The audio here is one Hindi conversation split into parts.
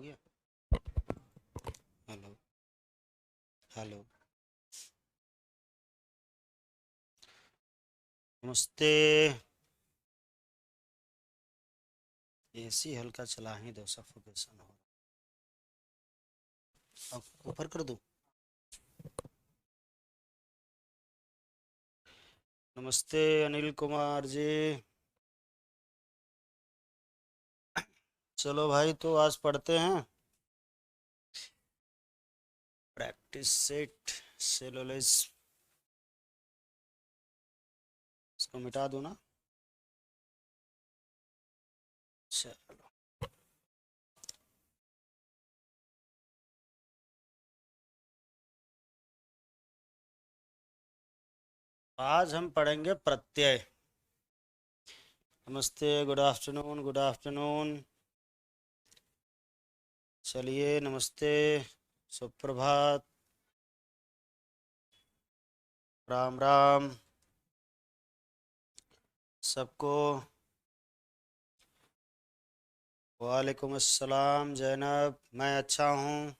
हो गया। Hello hello. नमस्ते। एसी हल्का चला ही दो, सफोकेशन हो। अब ऊपर कर दूं। नमस्ते अनिल कुमार जी। चलो भाई, तो आज पढ़ते हैं प्रैक्टिस सेट सेलोलिस। इसको मिटा दूं ना। चलो, आज हम पढ़ेंगे प्रत्यय। नमस्ते, गुड आफ्टरनून, गुड आफ्टरनून। चलिए, नमस्ते, सुप्रभात, राम राम सबको। वालेकुम अस्सलाम जैनब। मैं अच्छा हूँ,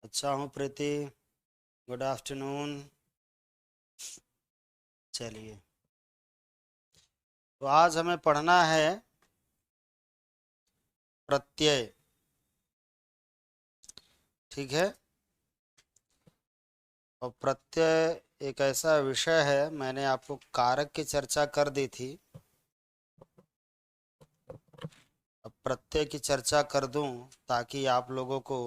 अच्छा हूँ प्रीति। Good afternoon. चलिए, तो आज हमें पढ़ना है प्रत्यय। ठीक है। और प्रत्यय एक ऐसा विषय है, मैंने आपको कारक की चर्चा कर दी थी। अब प्रत्यय की चर्चा कर दूं ताकि आप लोगों को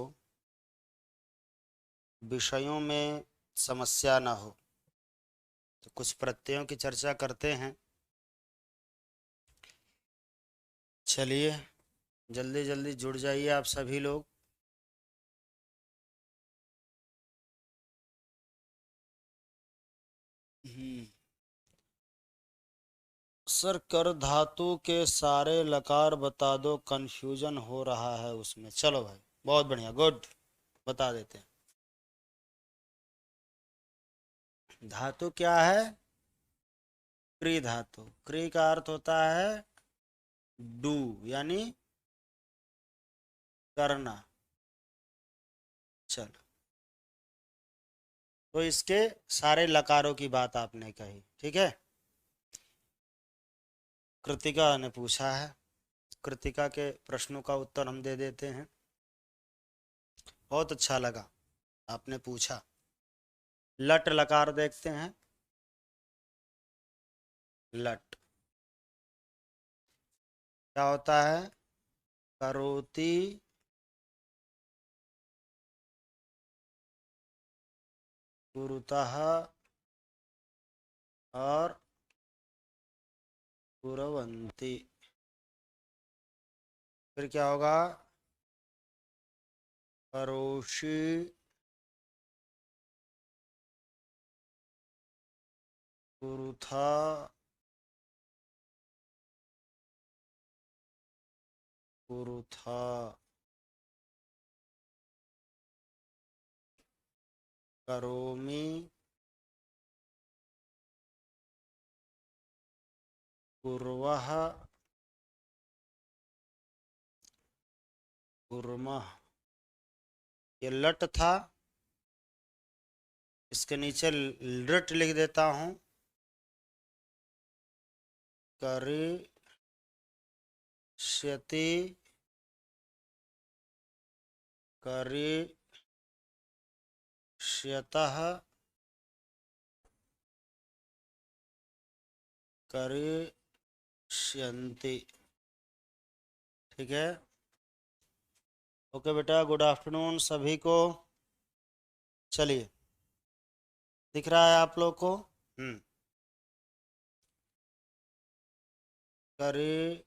विषयों में समस्या ना हो। तो कुछ प्रत्ययों की चर्चा करते हैं। चलिए, जल्दी जल्दी जुड़ जाइए आप सभी लोग। सर, कर धातु के सारे लकार बता दो, कंफ्यूजन हो रहा है उसमें। चलो भाई, बहुत बढ़िया, गुड। बता देते हैं। धातु क्या है? क्री धातु। क्री का अर्थ होता है डू, यानी करना। चलो, तो इसके सारे लकारों की बात आपने कही, ठीक है। कृतिका ने पूछा है, कृतिका के प्रश्नों का उत्तर हम दे देते हैं। बहुत अच्छा लगा आपने पूछा। लट लकार देखते हैं। लट क्या होता है? करोति, कुरुतः और कुर्वन्ति। फिर क्या होगा? करोषि, कुरुथा, कुरुथा, करोमि, कुर्वः, कुर्मः। ये लट था, इसके नीचे लृट लिख देता हूं। करिष्यति, करिष्यतः, करिष्यन्ति। ठीक है। ओके बेटा, गुड आफ्टरनून सभी को। चलिए, दिख रहा है आप लोग को? करिष्यसि,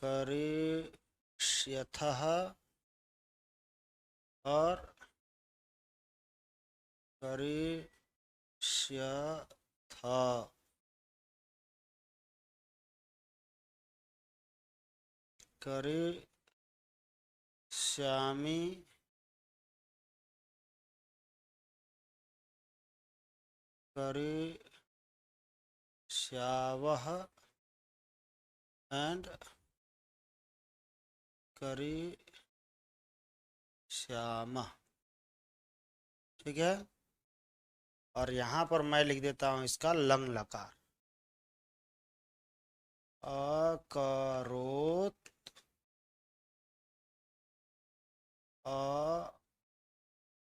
करिष्यथः और करिष्यथा। करिष्यामि, करिष्यामः, श्यावह एंड करी श्यामा। ठीक है, और यहाँ पर मैं लिख देता हूँ इसका लंग लकार। अकरोत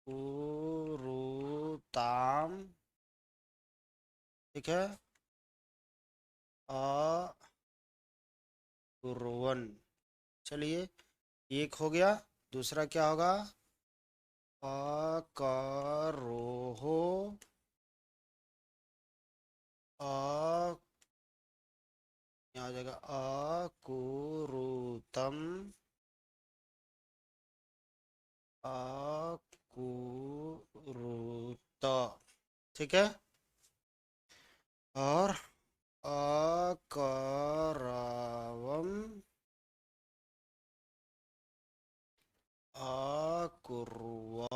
अकुरुताम। ठीक है, अकुर्वन। चलिए, एक हो गया। दूसरा क्या होगा? अकरोहो अ यहाँ आ जाएगा अकुरुतम अकुरुत। ठीक है, और अकरवम अकुर्व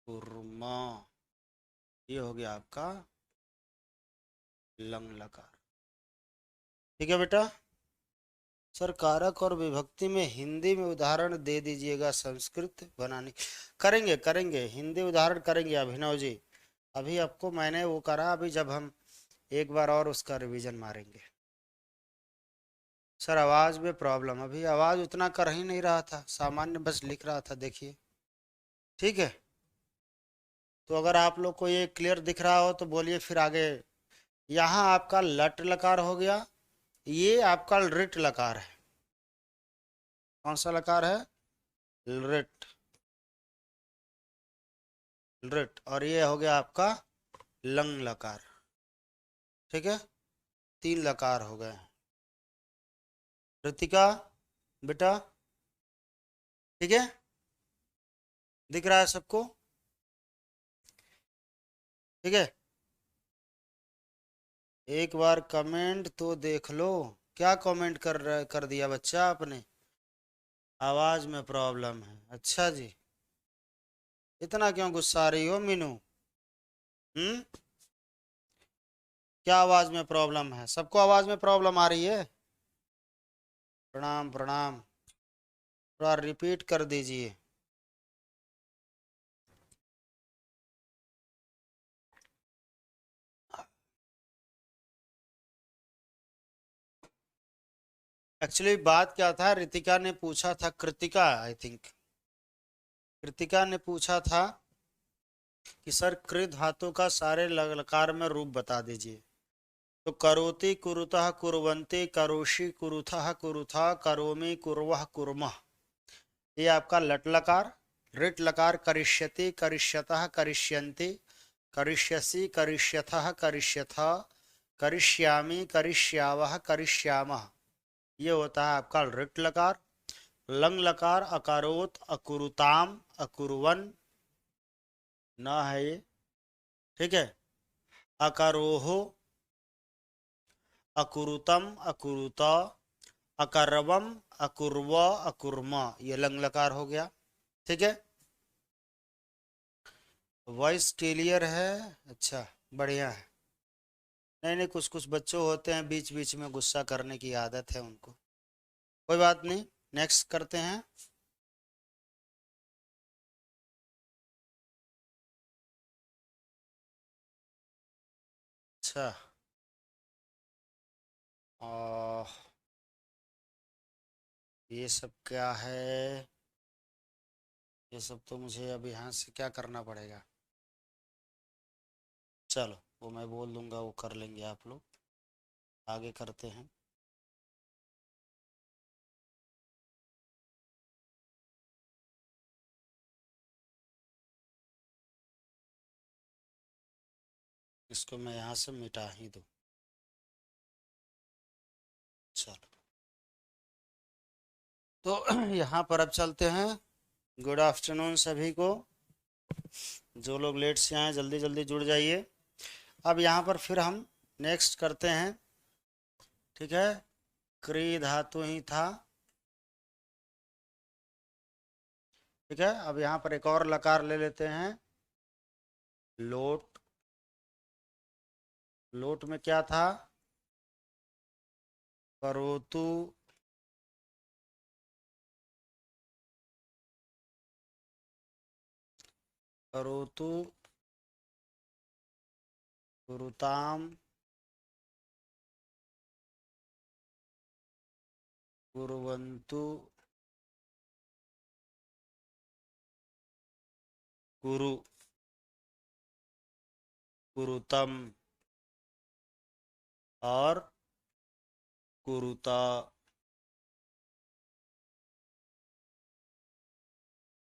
अकुर्मा। ये हो गया आपका लंग लकार। ठीक है बेटा। सर कारक और विभक्ति में हिंदी में उदाहरण दे दीजिएगा संस्कृत बनाने। करेंगे करेंगे, हिंदी उदाहरण करेंगे अभिनव जी। अभी आपको मैंने वो करा, अभी जब हम एक बार और उसका रिवीजन मारेंगे। सर आवाज में प्रॉब्लम, अभी आवाज उतना कर ही नहीं रहा था, सामान्य बस लिख रहा था, देखिए। ठीक है, तो अगर आप लोग को ये क्लियर दिख रहा हो तो बोलिए, फिर आगे। यहाँ आपका लट लकार हो गया, ये आपका रिट लकार है। कौन सा लकार है? रिट। रिट, और ये हो गया आपका लंग लकार। ठीक है, तीन लकार हो गए हैं। ऋतिका बेटा, ठीक है, दिख रहा है सबको? ठीक है, एक बार कमेंट तो देख लो। क्या कमेंट कर दिया बच्चा आपने? आवाज में प्रॉब्लम है, अच्छा जी। इतना क्यों गुस्सा आ रही हो मीनू? हम्म, क्या आवाज में प्रॉब्लम है? सबको आवाज में प्रॉब्लम आ रही है? प्रणाम प्रणाम, थोड़ा रिपीट कर दीजिए। एक्चुअली बात क्या था, रितिका ने पूछा था, कृतिका आई थिंक, कृतिका ने पूछा था कि सर कृ धातु का सारे लकार में रूप बता दीजिए। तो करोति कुरुतः कुर्वन्ति करोषि कुरुथः कुरुथा करोमि कुर्वः कुर्मः, ये आपका लट लकार। रिट लकार करिष्यति करिष्यतः करिष्यन्ति करिष्यसि करिष्यथः करिष्यथ करिष्यामि करिष्यावः करिष्यामः, ये होता है आपका रिट लकार। लंग लकार अकारोत अकुरुताम अकुर्वन न है ये। ठीक है, अकारोहो अकुरुतम अकुरुत अकरवम अकुर्व अकुर्म, ये लंग लकार हो गया। ठीक है, वॉइस क्लियर है? अच्छा, बढ़िया है। नहीं नहीं, कुछ कुछ बच्चों होते हैं बीच बीच में गुस्सा करने की आदत है उनको, कोई बात नहीं, नेक्स्ट करते हैं। अच्छा, और ये सब क्या है? ये सब तो मुझे अब यहाँ से क्या करना पड़ेगा? चलो, वो मैं बोल दूंगा, वो कर लेंगे आप लोग। आगे करते हैं। इसको मैं यहाँ से मिटा ही दूँ। चलो, तो यहाँ पर अब चलते हैं। गुड आफ्टरनून सभी को। जो लोग लेट से आए जल्दी जल्दी जुड़ जाइए। अब यहाँ पर फिर हम नेक्स्ट करते हैं। ठीक है, क्री धातु ही था। ठीक है, अब यहाँ पर एक और लकार ले लेते हैं। लोट, लोट में क्या था? करोतु, करोतु, कुरुताम, कुर्वन्तु, कुरु, कुरुतम और कुरुता।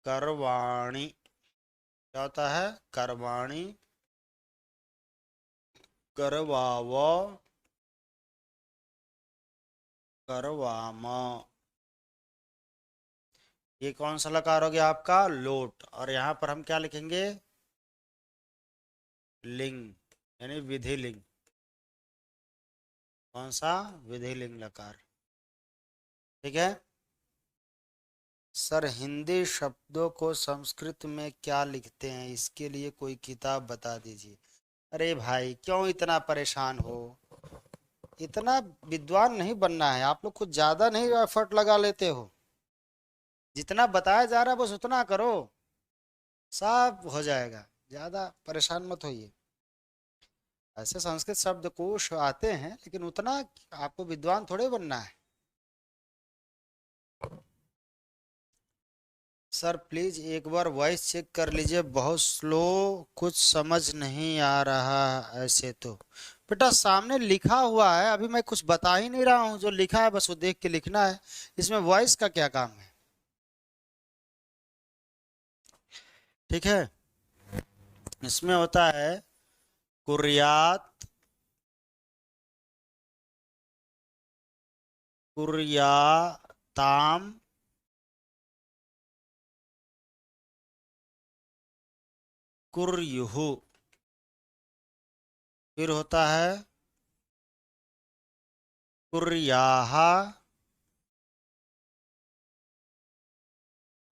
करवाणी क्या होता है? करवाणी, करवाव, करवाम। ये कौन सा लकार हो गया आपका? लोट। और यहाँ पर हम क्या लिखेंगे? लिंग, यानी विधि लिंग। कौन सा? विधि लिंग लकार। ठीक है सर। हिंदी शब्दों को संस्कृत में क्या लिखते हैं, इसके लिए कोई किताब बता दीजिए। अरे भाई क्यों इतना परेशान हो? इतना विद्वान नहीं बनना है। आप लोग कुछ ज्यादा नहीं एफर्ट लगा लेते हो। जितना बताया जा रहा है बस उतना करो, सब हो जाएगा। ज्यादा परेशान मत होइए। ऐसे संस्कृत शब्दकोश आते हैं लेकिन उतना आपको विद्वान थोड़े बनना है। सर प्लीज एक बार वॉइस चेक कर लीजिए, बहुत स्लो, कुछ समझ नहीं आ रहा। ऐसे तो बेटा सामने लिखा हुआ है, अभी मैं कुछ बता ही नहीं रहा हूँ। जो लिखा है बस वो देख के लिखना है। इसमें वॉइस का क्या काम है? ठीक है। इसमें होता है कुर्यात, कुर्याताम, कुर्युहु। फिर होता है कुर्याहा,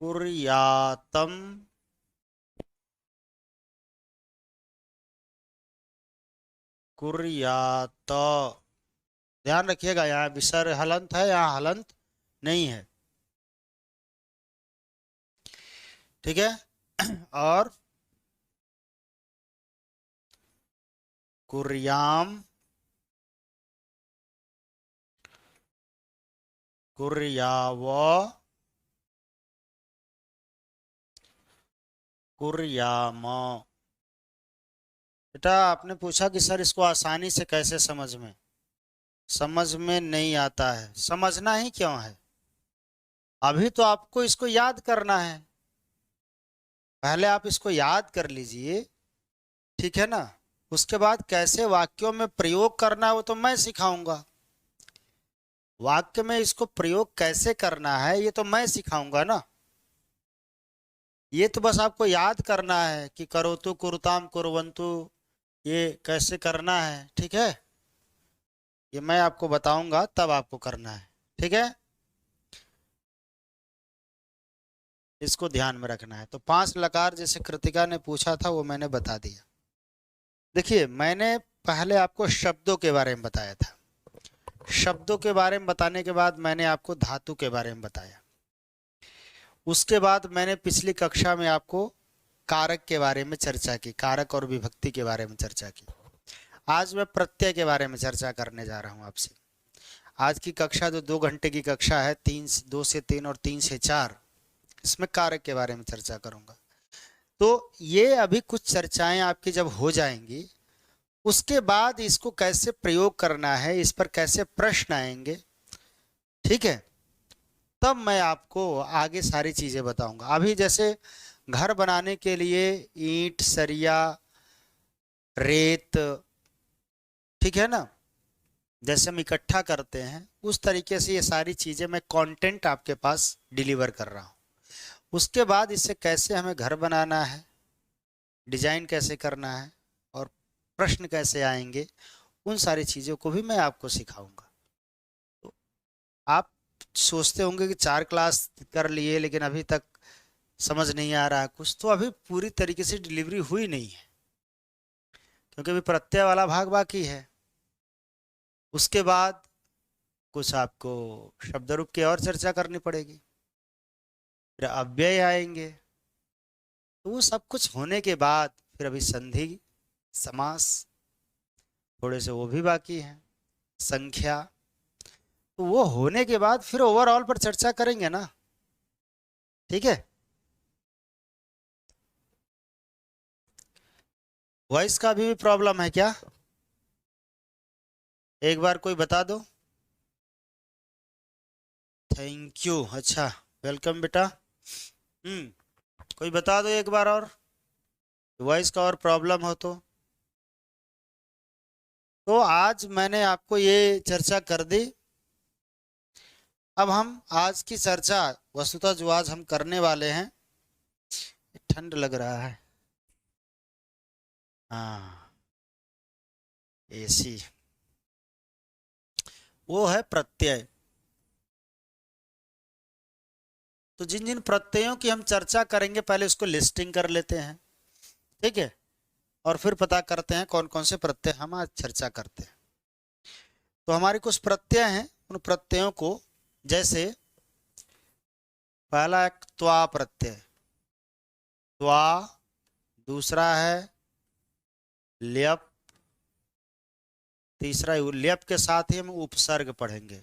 कुर्यातम, कुर्यात। ध्यान रखिएगा यहाँ विसर्ग हलंत है, यहाँ हलंत नहीं है। ठीक है और कुर्याम, कुर्याव, कुर्याम। बेटा आपने पूछा कि सर इसको आसानी से कैसे समझ में नहीं आता है। समझना ही क्यों है? अभी तो आपको इसको याद करना है। पहले आप इसको याद कर लीजिए, ठीक है ना। उसके बाद कैसे वाक्यों में प्रयोग करना है वो तो मैं सिखाऊंगा। वाक्य में इसको प्रयोग कैसे करना है ये तो मैं सिखाऊंगा ना। ये तो बस आपको याद करना है कि करोतु, कुरुताम, कुर्वन्तु, ये कैसे करना है। ठीक है, ये मैं आपको बताऊंगा तब आपको करना है। ठीक है, इसको ध्यान में रखना है। तो 5 लकार जैसे कृतिका ने पूछा था वो मैंने बता दिया। देखिए मैंने पहले आपको शब्दों के बारे में बताया था। शब्दों के बारे में बताने के बाद मैंने आपको धातु के बारे में बताया। उसके बाद मैंने पिछली कक्षा में आपको कारक के बारे में चर्चा की, कारक और विभक्ति के बारे में चर्चा की। आज मैं प्रत्यय के बारे में चर्चा करने जा रहा हूं आपसे। आज की कक्षा जो 2 घंटे की कक्षा है, 2 से 3 और 3 से 4, इसमें कारक के बारे में चर्चा करूंगा। तो ये अभी कुछ चर्चाएं आपकी जब हो जाएंगी उसके बाद इसको कैसे प्रयोग करना है, इस पर कैसे प्रश्न आएंगे, ठीक है, तब मैं आपको आगे सारी चीजें बताऊंगा। अभी जैसे घर बनाने के लिए ईंट, सरिया, रेत, ठीक है ना, जैसे हम इकट्ठा करते हैं उस तरीके से ये सारी चीजें मैं कंटेंट आपके पास डिलीवर कर रहा हूं। उसके बाद इससे कैसे हमें घर बनाना है, डिजाइन कैसे करना है और प्रश्न कैसे आएंगे, उन सारी चीजों को भी मैं आपको सिखाऊंगा। तो आप सोचते होंगे कि 4 क्लास कर लिए लेकिन अभी तक समझ नहीं आ रहा कुछ, तो अभी पूरी तरीके से डिलीवरी हुई नहीं है। क्योंकि अभी प्रत्यय वाला भाग बाकी है। उसके बाद कुछ आपको शब्द रूप की और चर्चा करनी पड़ेगी, फिर अव्यय आएंगे। तो वो सब कुछ होने के बाद फिर अभी संधि समास थोड़े से वो भी बाकी हैं, संख्या। तो वो होने के बाद फिर ओवरऑल पर चर्चा करेंगे ना। ठीक है। वॉइस का भी प्रॉब्लम है क्या? एक बार कोई बता दो। Thank you. अच्छा, वेलकम बेटा। कोई बता दो एक बार और, वॉइस का और प्रॉब्लम हो तो आज मैंने आपको ये चर्चा कर दी। अब हम आज की चर्चा वस्तुतः जो आज हम करने वाले हैं, ठंड लग रहा है। हाँ, एसी। वो है प्रत्यय। तो जिन जिन प्रत्ययों की हम चर्चा करेंगे पहले उसको लिस्टिंग कर लेते हैं। ठीक है। और फिर पता करते हैं कौन कौन से प्रत्यय हम आज चर्चा करते हैं। तो हमारे कुछ प्रत्यय हैं, उन प्रत्ययों को, जैसे पहला एक त्वा प्रत्यय, त्वा। दूसरा है ल्यप। तीसरा ल्यप के साथ ही हम उपसर्ग पढ़ेंगे।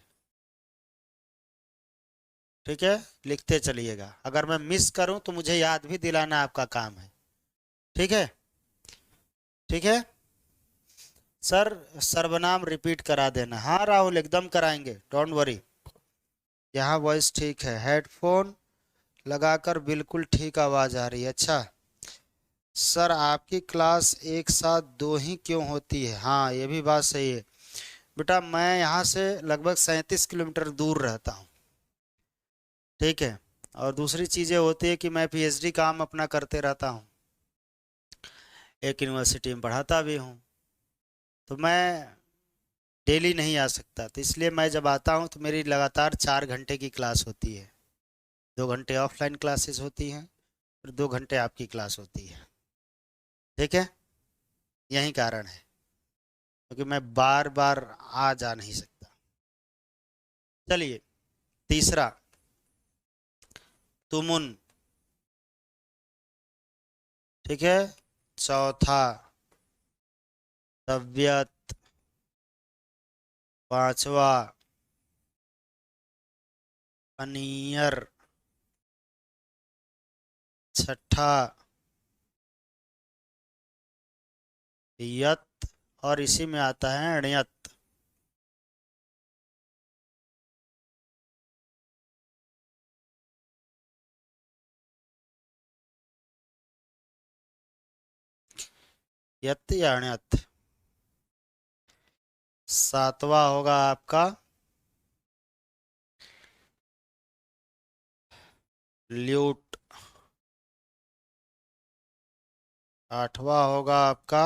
ठीक है, लिखते चलिएगा। अगर मैं मिस करूं तो मुझे याद भी दिलाना आपका काम है। ठीक है। ठीक है सर, सर्वनाम रिपीट करा देना। हाँ राहुल, एकदम कराएंगे, डोंट वरी। यहाँ वॉइस ठीक है, हेडफोन लगाकर बिल्कुल ठीक आवाज आ रही है। अच्छा सर, आपकी क्लास एक साथ दो ही क्यों होती है? हाँ ये भी बात सही है बेटा, मैं यहाँ से लगभग 37 किलोमीटर दूर रहता हूँ। ठीक है। और दूसरी चीज़ें होती है कि मैं पीएचडी काम अपना करते रहता हूँ, एक यूनिवर्सिटी में पढ़ाता भी हूँ, तो मैं डेली नहीं आ सकता। तो इसलिए मैं जब आता हूँ तो मेरी लगातार 4 घंटे की क्लास होती है। 2 घंटे ऑफलाइन क्लासेस होती हैं, फिर 2 घंटे आपकी क्लास होती है। ठीक है, यही कारण है, क्योंकि मैं बार बार आ जा नहीं सकता। चलिए, तीसरा तुमुन। ठीक है। चौथा तव्यत। पांचवा अनियर। छठा यत, और इसी में आता है अण्यत। यत या अण्यत। सातवां होगा आपका ल्यूट। आठवां होगा आपका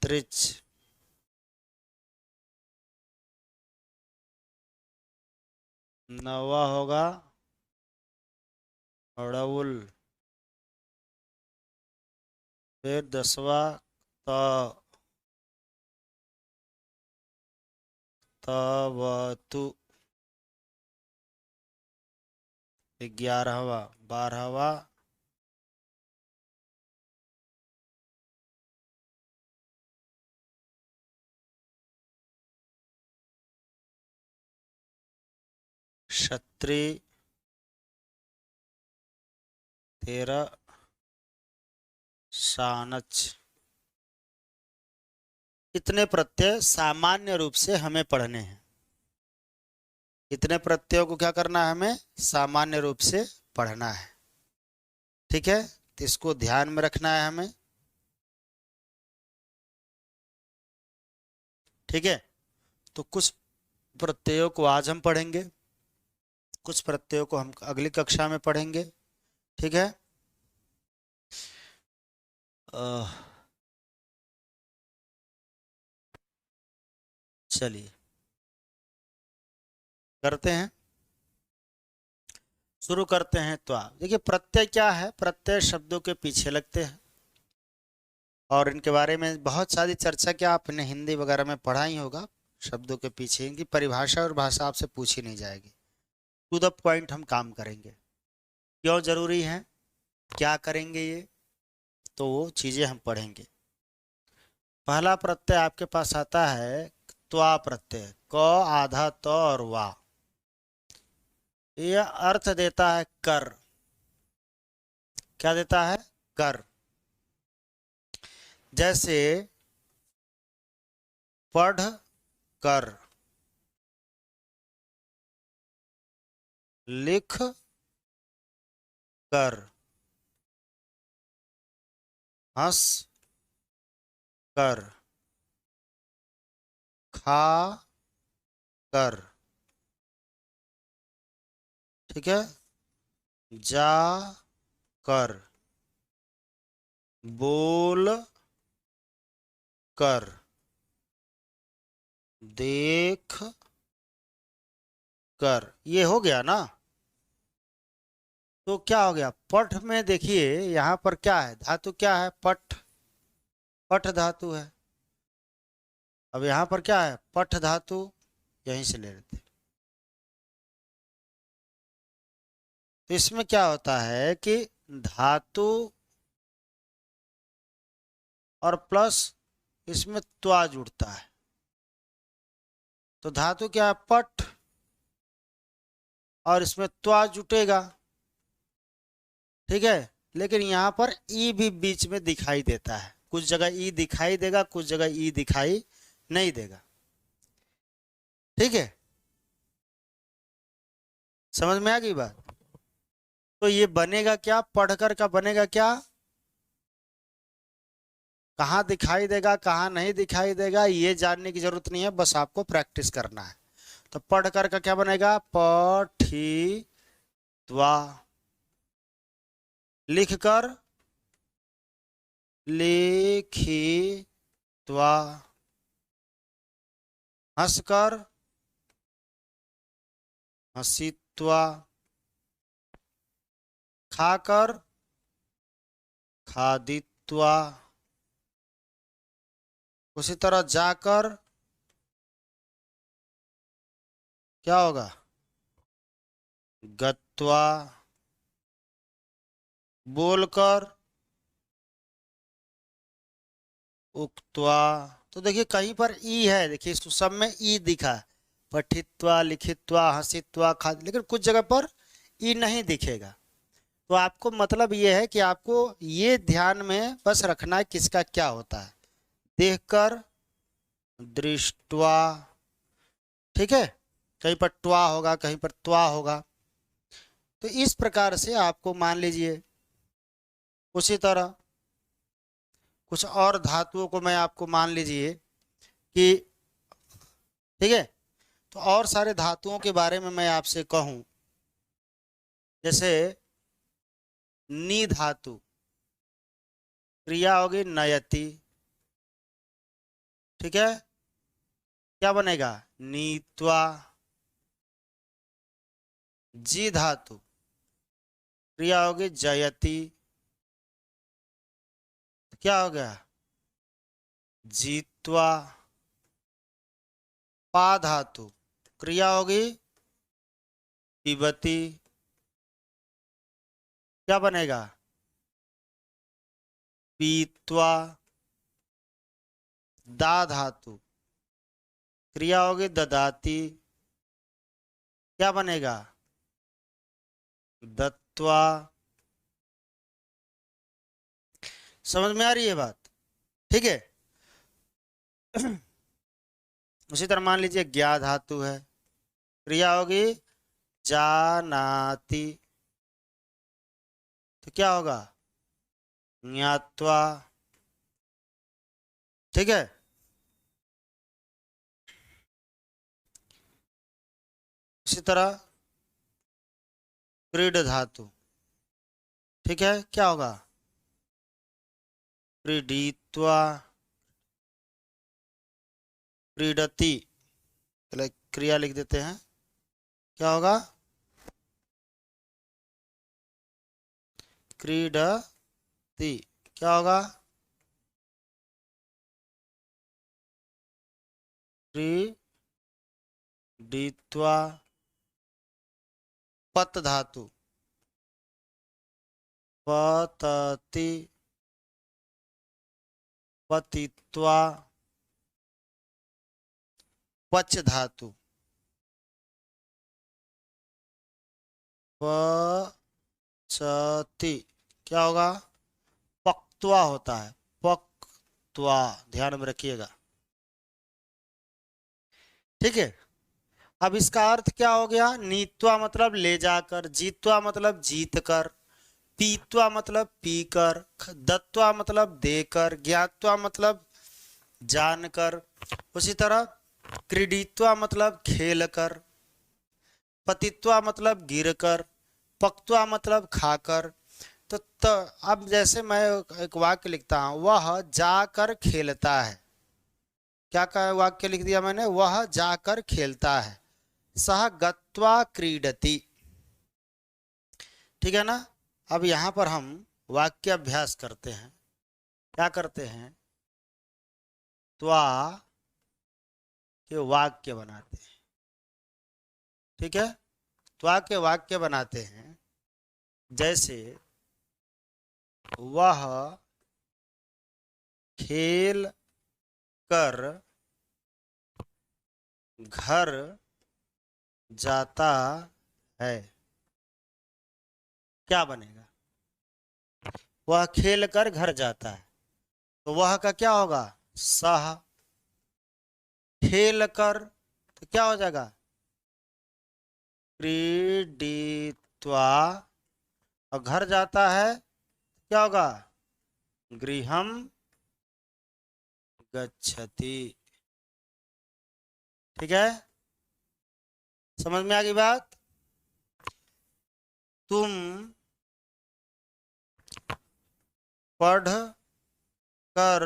त्रिच। नौवा होगा अड़उल। फिर 10वां त, तवतु। 11वां 12वां क्षत्री। 13 शानच। इतने प्रत्यय सामान्य रूप से हमें पढ़ने हैं। इतने प्रत्ययों को क्या करना है, हमें सामान्य रूप से पढ़ना है। ठीक है, तो इसको ध्यान में रखना है हमें। ठीक है। तो कुछ प्रत्ययों को आज हम पढ़ेंगे, कुछ प्रत्ययों को हम अगली कक्षा में पढ़ेंगे। ठीक है। चलिए करते हैं, शुरू करते हैं। तो आप देखिए, प्रत्यय क्या है? प्रत्यय शब्दों के पीछे लगते हैं। और इनके बारे में बहुत सारी चर्चा क्या आपने हिंदी वगैरह में पढ़ा ही होगा, शब्दों के पीछे इनकी परिभाषा और भाषा आपसे पूछी नहीं जाएगी। टू द पॉइंट हम काम करेंगे। क्यों जरूरी है, क्या करेंगे ये, तो वो चीजें हम पढ़ेंगे। पहला प्रत्यय आपके पास आता है त्वा प्रत्यय, क आधा त और वा। यह अर्थ देता है कर। क्या देता है? कर। जैसे पढ़ कर, लिख कर, हंस कर, खा कर, ठीक है, जा कर, बोल कर, देख कर। ये हो गया ना। तो क्या हो गया, पठ में देखिए यहां पर क्या है, धातु क्या है, पठ। पठ धातु है। अब यहां पर क्या है, पठ धातु। यहीं से ले लेते। तो इसमें क्या होता है कि धातु और प्लस इसमें त्वा जुड़ता है। तो धातु क्या है, पठ, और इसमें त्वा जुटेगा, ठीक है। लेकिन यहाँ पर ई भी बीच में दिखाई देता है, कुछ जगह ई दिखाई देगा, कुछ जगह ई दिखाई नहीं देगा, ठीक है। समझ में आ गई बात? तो ये बनेगा क्या, पढ़कर का बनेगा क्या, कहाँ दिखाई देगा कहाँ नहीं दिखाई देगा ये जानने की जरूरत नहीं है, बस आपको प्रैक्टिस करना है। तो पढ़कर का क्या बनेगा, पठी त्वा। लिख कर, लिखी त्वा। हंस कर, हंसित्वा। खाकर, खादित्वा। उसी तरह जाकर क्या होगा, गत्वा। बोलकर, उक्त्वा। तो देखिए कहीं पर ई है, देखिए इस सब में ई दिखा है, पठित्वा, लिखित्वा, हंसित्वा, खाद, लेकिन कुछ जगह पर ई नहीं दिखेगा। तो आपको मतलब ये है कि आपको ये ध्यान में बस रखना है किसका क्या होता है, देखकर, दृष्टवा, ठीक है। कहीं पर ट्वा होगा, कहीं पर त्वा होगा। तो इस प्रकार से आपको मान लीजिए, उसी तरह कुछ और धातुओं को मैं आपको मान लीजिए कि, ठीक है, तो और सारे धातुओं के बारे में मैं आपसे कहूं, जैसे नी धातु, क्रिया होगी नयति, ठीक है। क्या बनेगा, नीत्वा। जी धातु, क्रिया होगी जयति, क्या हो गया, जीत्वा। पा धातु, क्रिया होगी पिबती, क्या बनेगा, पीत्वा। दा धातु, क्रिया होगी ददाती, क्या बनेगा, दत्वा। समझ में आ रही है बात, ठीक है। उसी तरह मान लीजिए ज्ञा धातु है, क्रिया होगी जानाति, तो क्या होगा, ज्ञात्वा, ठीक है। इसी तरह क्रीड धातु, ठीक है, क्या होगा, क्रीडित्वा। क्रीडति, पहले क्रिया लिख देते हैं, क्या होगा, क्रीडति, क्या होगा, क्रीडित्वा, पत धातु, पतति, पतित्वा, पच धातु, पचति, क्या होगा? पक्त्वा होता है, पक्त्वा, ध्यान में रखिएगा। ठीक है, अब इसका अर्थ क्या हो गया? नीत्वा मतलब ले जाकर, जीत्वा मतलब जीत कर, पीत्वा मतलब पीकर, दत्वा मतलब देकर, ज्ञात्वा मतलब जानकर, उसी तरह क्रीडित्वा मतलब खेलकर, पतित्वा मतलब गिरकर, पक्त्वा मतलब खाकर। तो अब जैसे मैं एक वाक्य लिखता हूं, वह जाकर खेलता है। क्या का वाक्य लिख दिया मैंने? वह जाकर खेलता है। सह गत्वा क्रीडति। ठीक है ना? अब यहां पर हम वाक्य अभ्यास करते हैं। क्या करते हैं? त्वा के वाक्य बनाते हैं। ठीक है, त्वा के वाक्य बनाते हैं। जैसे वह खेल कर घर जाता है। क्या बनेगा? वह खेल कर घर जाता है, तो वह का क्या होगा? सह। खेल कर तो क्या हो जाएगा? क्रीडित्वा। और घर जाता है क्या होगा? गृहम गच्छति। ठीक है, समझ में आ गई बात? तुम पढ़ कर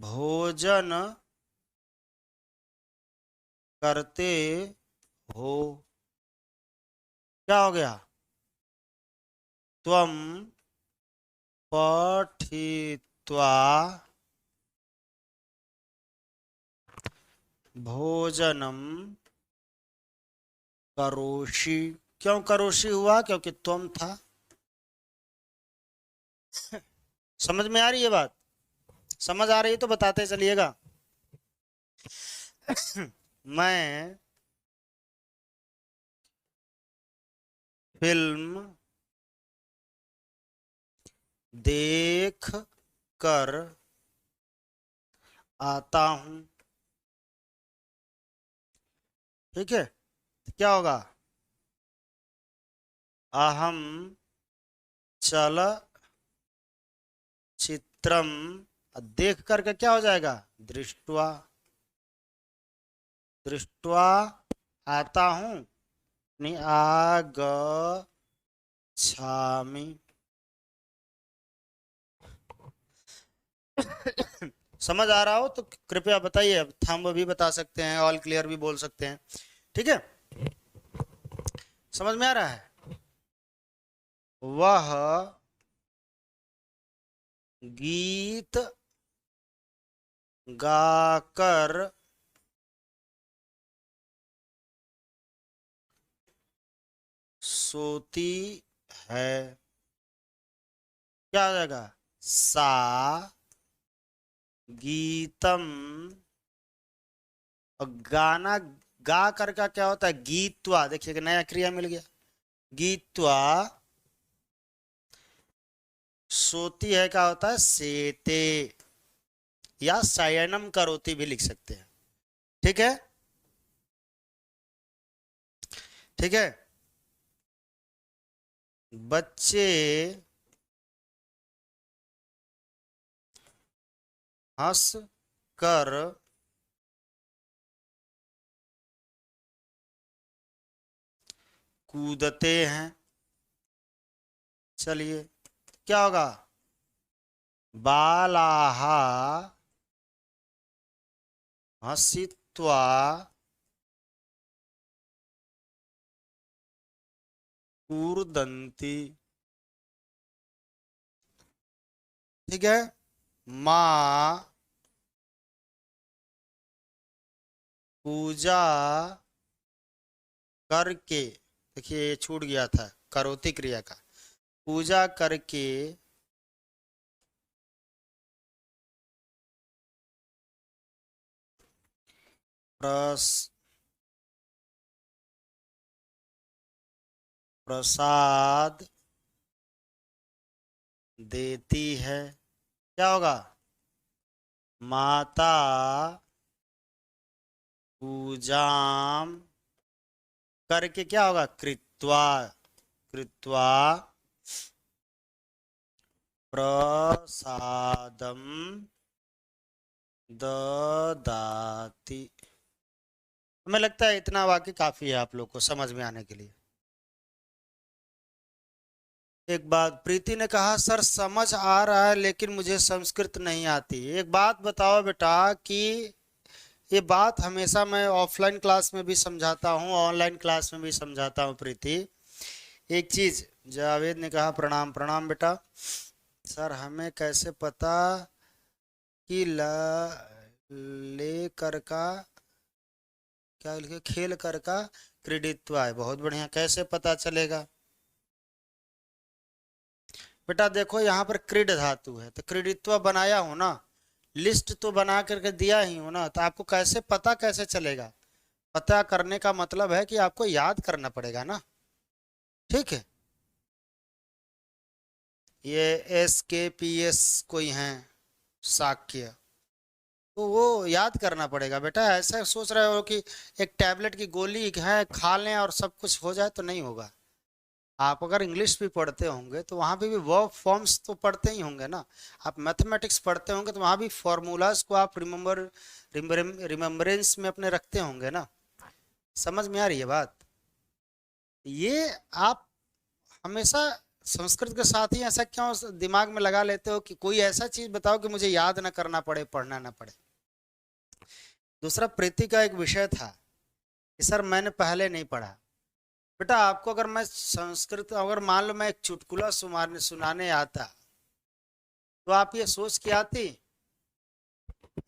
भोजन करते हो। क्या हो गया? त्वम पठित्वा भोजनम करोषि। क्यों करोषि हुआ? क्योंकि त्वम था। समझ में आ रही है बात? समझ आ रही है तो बताते चलिएगा। मैं फिल्म देख कर आता हूं। ठीक है, क्या होगा? अहम चल चित्रम। देख करके क्या हो जाएगा? दृष्टवा। दृष्टवा आता हूं, नहीं आगच्छामि। समझ आ रहा हो तो कृपया बताइए। थंब भी बता सकते हैं, ऑल क्लियर भी बोल सकते हैं। ठीक है, समझ में आ रहा है? वह गीत गाकर सोती है। क्या आ जाएगा? सा गीतम। और गाना गा कर का क्या होता है? गीत्वा। देखिए नया क्रिया मिल गया। गीत्वा सोती है, क्या होता है? सेते, या शयनम करोति भी लिख सकते हैं। ठीक है, ठीक है। बच्चे हंस कर कूदते हैं। चलिए, क्या होगा? बालाहा हसित्वा कूर्दन्ति। ठीक है, माँ पूजा करके, देखिए ये छूट गया था करोति क्रिया का, पूजा करके प्रसाद देती है, क्या होगा? माता पूजाम करके क्या होगा? कृत्वा, कृत्वा प्रसादम ददाति। हमें लगता है इतना वाक्य काफी है आप लोग को समझ में आने के लिए। एक बात प्रीति ने कहा, सर समझ आ रहा है लेकिन मुझे संस्कृत नहीं आती। एक बात बताओ बेटा कि ये बात हमेशा मैं ऑफलाइन क्लास में भी समझाता हूँ, ऑनलाइन क्लास में भी समझाता हूँ प्रीति। एक चीज, जावेद ने कहा प्रणाम। प्रणाम बेटा। सर हमें कैसे पता कि ले कर का क्या लिखे, खेल कर का क्रीडित्व है? बहुत बढ़िया, कैसे पता चलेगा बेटा? देखो यहाँ पर क्रीड धातु है तो क्रीडित्व बनाया हो ना, लिस्ट तो बना करके दिया ही हो ना, तो आपको कैसे पता कैसे चलेगा? पता करने का मतलब है कि आपको याद करना पड़ेगा ना, ठीक है? ये SKPS कोई हैं शाक्य, तो वो याद करना पड़ेगा बेटा। ऐसा सोच रहे हो कि एक टैबलेट की गोली है खा लें और सब कुछ हो जाए, तो नहीं होगा। आप अगर इंग्लिश भी पढ़ते होंगे तो वहाँ पे भी वर्ब फॉर्म्स तो पढ़ते ही होंगे ना। आप मैथमेटिक्स पढ़ते होंगे तो वहाँ भी फॉर्मूलाज को आप रिमेम्बरेंस में अपने रखते होंगे ना। समझ में आ रही है बात? ये आप हमेशा संस्कृत के साथ ही ऐसा क्यों दिमाग में लगा लेते हो कि कोई ऐसा चीज बताओ कि मुझे याद ना करना पड़े, पढ़ना ना पड़े। दूसरा, प्रीति का एक विषय था कि सर मैंने पहले नहीं पढ़ा। बेटा आपको अगर मैं संस्कृत, अगर मान लो मैं एक चुटकुला सुनाने आता, तो आप ये सोच के आती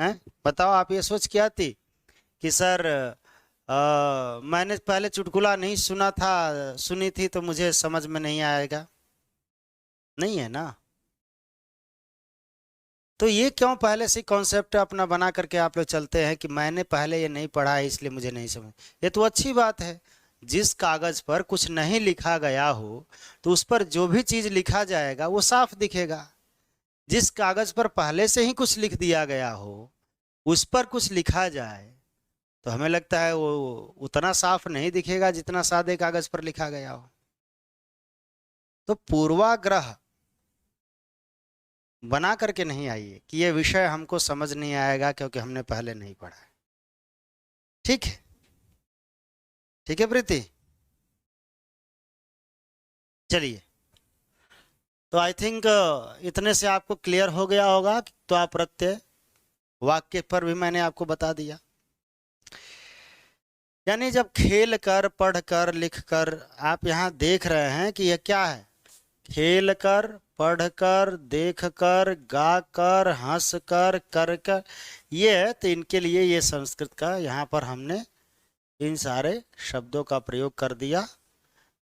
हैं? बताओ, आप ये सोच के आती कि सर मैंने पहले चुटकुला नहीं सुना था, सुनी थी तो मुझे समझ में नहीं आएगा? नहीं है ना। तो ये क्यों पहले से कॉन्सेप्ट अपना बना करके आप लोग चलते हैं कि मैंने पहले ये नहीं पढ़ा है इसलिए मुझे नहीं समझ? ये तो अच्छी बात है। जिस कागज पर कुछ नहीं लिखा गया हो तो उस पर जो भी चीज लिखा जाएगा वो साफ दिखेगा। जिस कागज पर पहले से ही कुछ लिख दिया गया हो उस पर कुछ लिखा जाए तो हमें लगता है वो उतना साफ नहीं दिखेगा जितना सादे कागज पर लिखा गया हो। तो पूर्वाग्रह बना करके नहीं आइए कि ये विषय हमको समझ नहीं आएगा क्योंकि हमने पहले नहीं पढ़ा है। ठीक है? ठीक है प्रीति? चलिए, तो आई थिंक इतने से आपको क्लियर हो गया होगा। तो आप प्रत्यय वाक्य पर भी मैंने आपको बता दिया। यानी जब खेल कर, पढ़ कर, लिख कर, आप यहाँ देख रहे हैं कि यह क्या है? खेल कर, पढ़ कर, देख कर, गा कर, हंस कर, कर कर, ये है। तो इनके लिए ये संस्कृत का यहाँ पर हमने इन सारे शब्दों का प्रयोग कर दिया,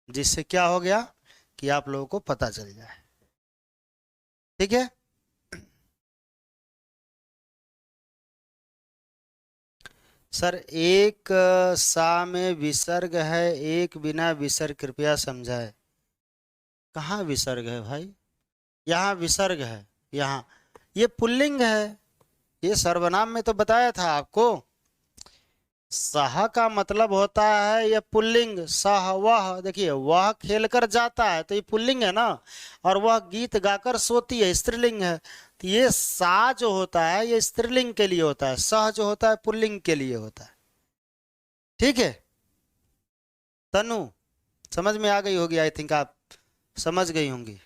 जिससे क्या हो गया कि आप लोगों को पता चल जाए। ठीक है? सर एक सा में विसर्ग है, एक बिना विसर्ग, कृपया समझाए। कहाँ विसर्ग है भाई? यहाँ विसर्ग है। यहाँ ये पुल्लिंग है, ये सर्वनाम में तो बताया था आपको। सह का मतलब होता है ये पुल्लिंग, सह वह। देखिए वह खेल कर जाता है तो ये पुल्लिंग है ना, और वह गीत गाकर सोती है, स्त्रीलिंग है। तो ये सा जो होता है ये स्त्रीलिंग के लिए होता है, सह जो होता है पुल्लिंग के लिए होता है। ठीक है? तनु समझ में आ गई होगी, आई थिंक आप समझ गई होंगी।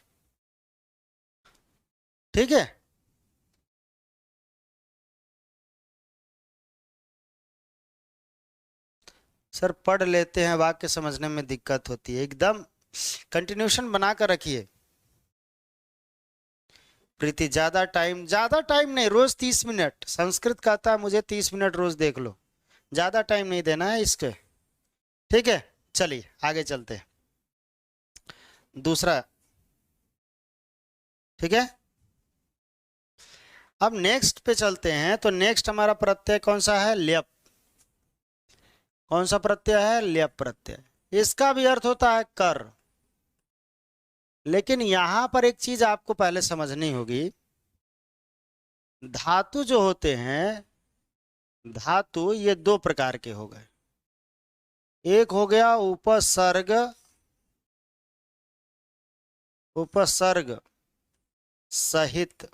ठीक है? सर पढ़ लेते हैं, वाक्य समझने में दिक्कत होती है। एकदम कंटिन्यूशन बना कर रखिए। प्रीति ज्यादा टाइम नहीं, रोज 30 मिनट। संस्कृत कहता है मुझे 30 मिनट रोज देख लो, ज्यादा टाइम नहीं देना है इसके। ठीक है, चलिए आगे चलते हैं। दूसरा, ठीक है, अब नेक्स्ट पे चलते हैं। तो नेक्स्ट हमारा प्रत्यय कौन सा है? ल्यप। कौन सा प्रत्यय है? ल्यप प्रत्यय। इसका भी अर्थ होता है कर। लेकिन यहां पर एक चीज आपको पहले समझनी होगी। धातु जो होते हैं, धातु ये दो प्रकार के हो गए। एक हो गया उपसर्ग, उपसर्ग सहित।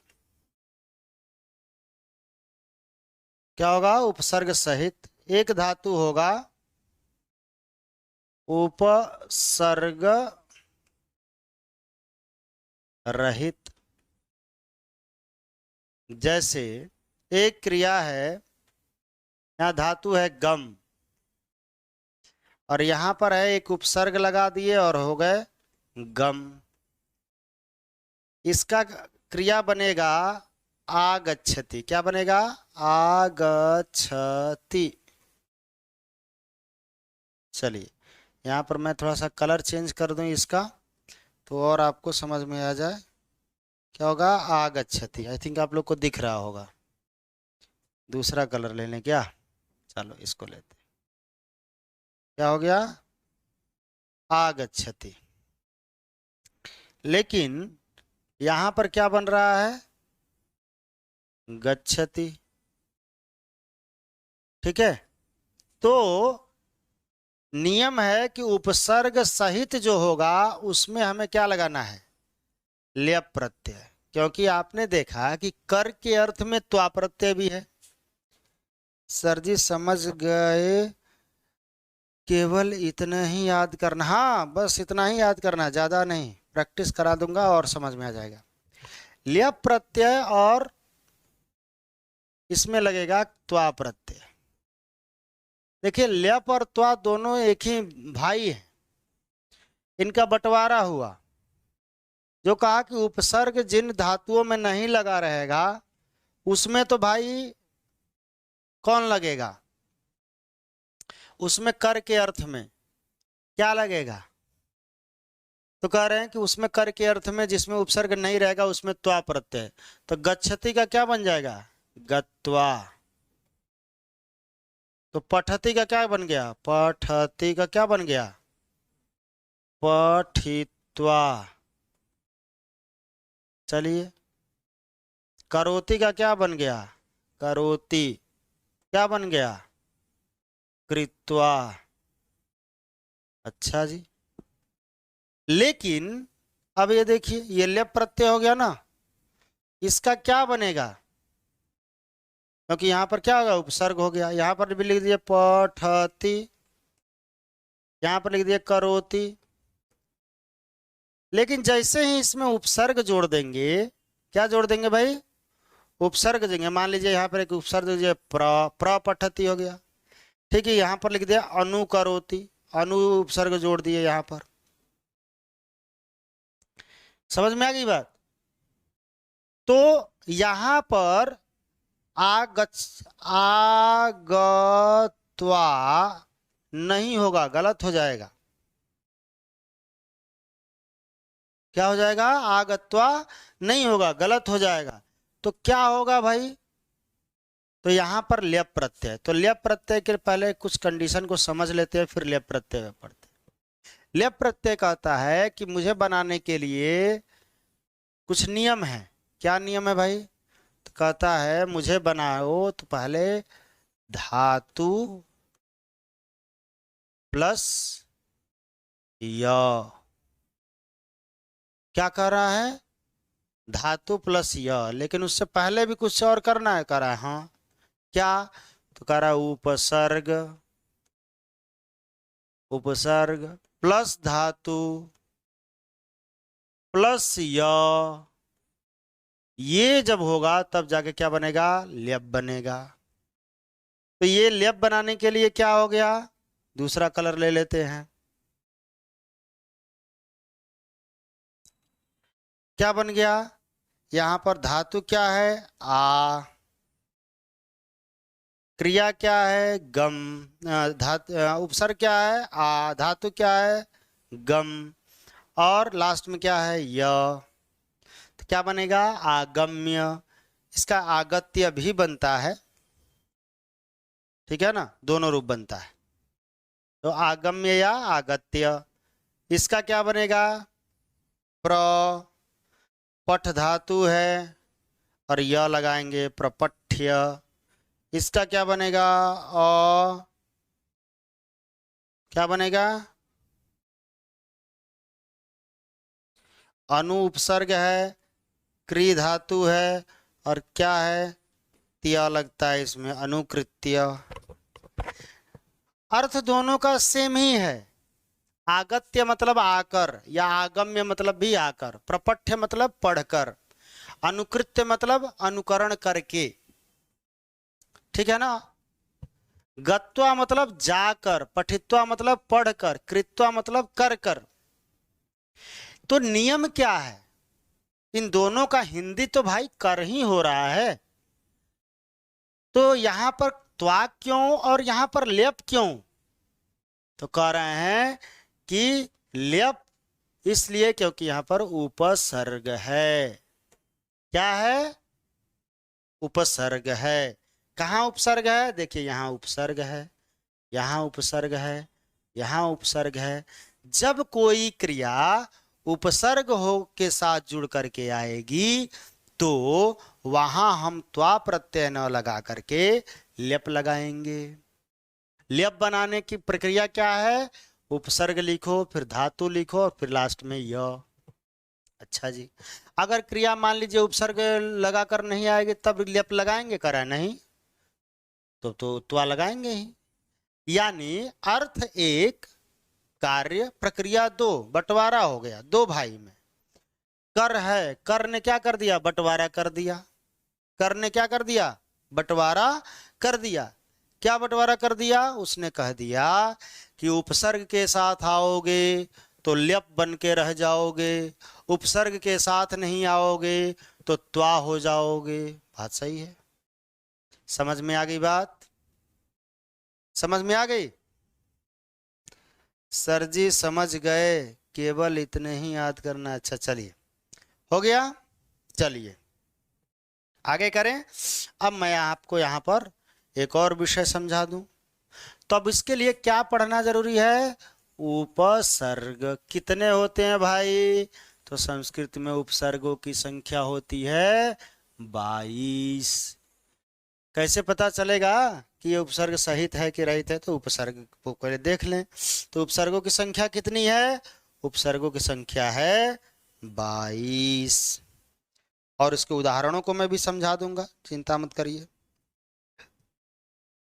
क्या होगा? उपसर्ग सहित। एक धातु होगा उपसर्ग रहित। जैसे एक क्रिया है, यहां धातु है गम, और यहां पर है एक उपसर्ग लगा दिए और हो गए गम। इसका क्रिया बनेगा आगच्छति। क्या बनेगा? आगच्छति। चलिए यहां पर मैं थोड़ा सा कलर चेंज कर दूं इसका, तो और आपको समझ में आ जाए। क्या होगा? आगच्छति। आई थिंक आप लोग को दिख रहा होगा। दूसरा कलर ले लें क्या? चलो इसको लेते। क्या हो गया? आगच्छति। लेकिन यहां पर क्या बन रहा है? गच्छति। ठीक है, तो नियम है कि उपसर्ग सहित जो होगा उसमें हमें क्या लगाना है? ल्यप प्रत्यय। क्योंकि आपने देखा कि कर के अर्थ में त्वा प्रत्यय भी है। सर जी समझ गए, केवल इतना ही याद करना। हाँ, बस इतना ही याद करना, ज्यादा नहीं। प्रैक्टिस करा दूंगा और समझ में आ जाएगा। ल्यप प्रत्यय और इसमें लगेगा त्वा प्रत्यय। देखिए, ल्यप और त्वा दोनों एक ही भाई हैं, इनका बंटवारा हुआ। जो कहा कि उपसर्ग जिन धातुओं में नहीं लगा रहेगा उसमें तो भाई कौन लगेगा? उसमें कर के अर्थ में क्या लगेगा? तो कह रहे हैं कि उसमें कर के अर्थ में जिसमें उपसर्ग नहीं रहेगा उसमें त्वा प्रत्यय। तो गच्छति का क्या बन जाएगा? गत्वा। तो पठति का क्या बन गया? पठति का क्या बन गया? पठित्वा। चलिए, करोति का क्या बन गया? करोति। क्या बन गया? कृत्वा। अच्छा जी, लेकिन अब ये देखिए, ये ल्यप प्रत्यय हो गया ना, इसका क्या बनेगा? क्योंकि यहां पर क्या होगा? उपसर्ग हो गया। यहां पर भी लिख दिए पठति, यहां पर लिख दिए करोति। लेकिन जैसे ही इसमें उपसर्ग जोड़ देंगे, क्या जोड़ देंगे भाई? उपसर्ग देंगे। मान लीजिए यहां पर एक उपसर्ग दीजिए, प्रपठति हो गया। ठीक है, यहां पर लिख दिया अनुकरोति, अनु उपसर्ग जोड़ दिए यहां पर। समझ में आ गई बात? तो यहां पर आगत्वा नहीं होगा, गलत हो जाएगा। क्या हो जाएगा? आगत्वा नहीं होगा, गलत हो जाएगा। तो क्या होगा भाई? तो यहां पर ल्यप प्रत्यय। तो ल्यप प्रत्यय के पहले कुछ कंडीशन को समझ लेते हैं, फिर ल्यप प्रत्यय में पढ़ते हैं। ल्यप प्रत्यय कहता है कि मुझे बनाने के लिए कुछ नियम है। क्या नियम है भाई? तो कहता है मुझे बनाओ तो पहले धातु प्लस य। क्या कर रहा है? धातु प्लस य। लेकिन उससे पहले भी कुछ और करना है, करा है। हाँ, क्या? तो कह रहा है उपसर्ग, उपसर्ग प्लस धातु प्लस य। ये जब होगा तब जाके क्या बनेगा? ल्यप बनेगा। तो ये ल्यप बनाने के लिए क्या हो गया? दूसरा कलर ले लेते हैं। क्या बन गया? यहाँ पर धातु क्या है? आ। क्रिया क्या है? गम। धातु उपसर्ग क्या है? आ। धातु क्या है? गम। और लास्ट में क्या है? य। तो क्या बनेगा? आगम्य। इसका आगत्य भी बनता है, ठीक है ना, दोनों रूप बनता है। तो आगम्य या आगत्य, इसका क्या बनेगा? प्र। पठ धातु है और य लगाएंगे, प्रपठ्य। इसका क्या बनेगा? अ। क्या बनेगा? अनु उपसर्ग है, क्री धातु है और क्या है? त्य लगता है इसमें, अनुकृत्य। अर्थ दोनों का सेम ही है। आगत्य मतलब आकर, या आगम्य मतलब भी आकर, प्रपठ्य मतलब पढ़कर, अनुकृत्य मतलब अनुकरण करके, ठीक है ना। गत्वा मतलब जाकर, पठित्वा मतलब पढ़कर, कृत्वा मतलब कर कर। तो नियम क्या है? इन दोनों का हिंदी तो भाई कर ही हो रहा है, तो यहां पर त्वा क्यों और यहां पर लेप क्यों? तो कह रहे हैं कि लेप इसलिए क्योंकि यहां पर उपसर्ग है। क्या है? उपसर्ग है। कहाँ उपसर्ग है? देखिए यहाँ उपसर्ग है, यहाँ उपसर्ग है, यहाँ उपसर्ग है। जब कोई क्रिया उपसर्ग हो के साथ जुड़ करके आएगी तो वहां हम त्वा प्रत्यय न लगा करके लेप लगाएंगे। लेप बनाने की प्रक्रिया क्या है? उपसर्ग लिखो, फिर धातु लिखो और फिर लास्ट में य। अच्छा जी, अगर क्रिया मान लीजिए उपसर्ग लगाकर नहीं आएगी तब लेप लगाएंगे? करा नहीं तो त्वा लगाएंगे ही। यानी अर्थ एक, कार्य प्रक्रिया दो, बंटवारा हो गया दो भाई में। कर है, कर ने क्या कर दिया? बंटवारा कर दिया। कर ने क्या कर दिया? बंटवारा कर दिया। क्या बंटवारा कर दिया? उसने कह दिया कि उपसर्ग के साथ आओगे तो ल्यप बन के रह जाओगे, उपसर्ग के साथ नहीं आओगे तो त्वा हो जाओगे। बात सही है। समझ में आ गई बात? समझ में आ गई? सर जी समझ गए, केवल इतने ही याद करना। अच्छा चलिए, हो गया। चलिए आगे करें। अब मैं आपको यहाँ पर एक और विषय समझा दूं। तो अब इसके लिए क्या पढ़ना जरूरी है? उपसर्ग कितने होते हैं भाई? तो संस्कृत में उपसर्गों की संख्या होती है 22। कैसे पता चलेगा कि ये उपसर्ग सहित है कि रहित है? तो उपसर्ग को पहले देख लें। तो उपसर्गों की संख्या कितनी है? उपसर्गों की संख्या है 22। और इसके उदाहरणों को मैं भी समझा दूंगा, चिंता मत करिए,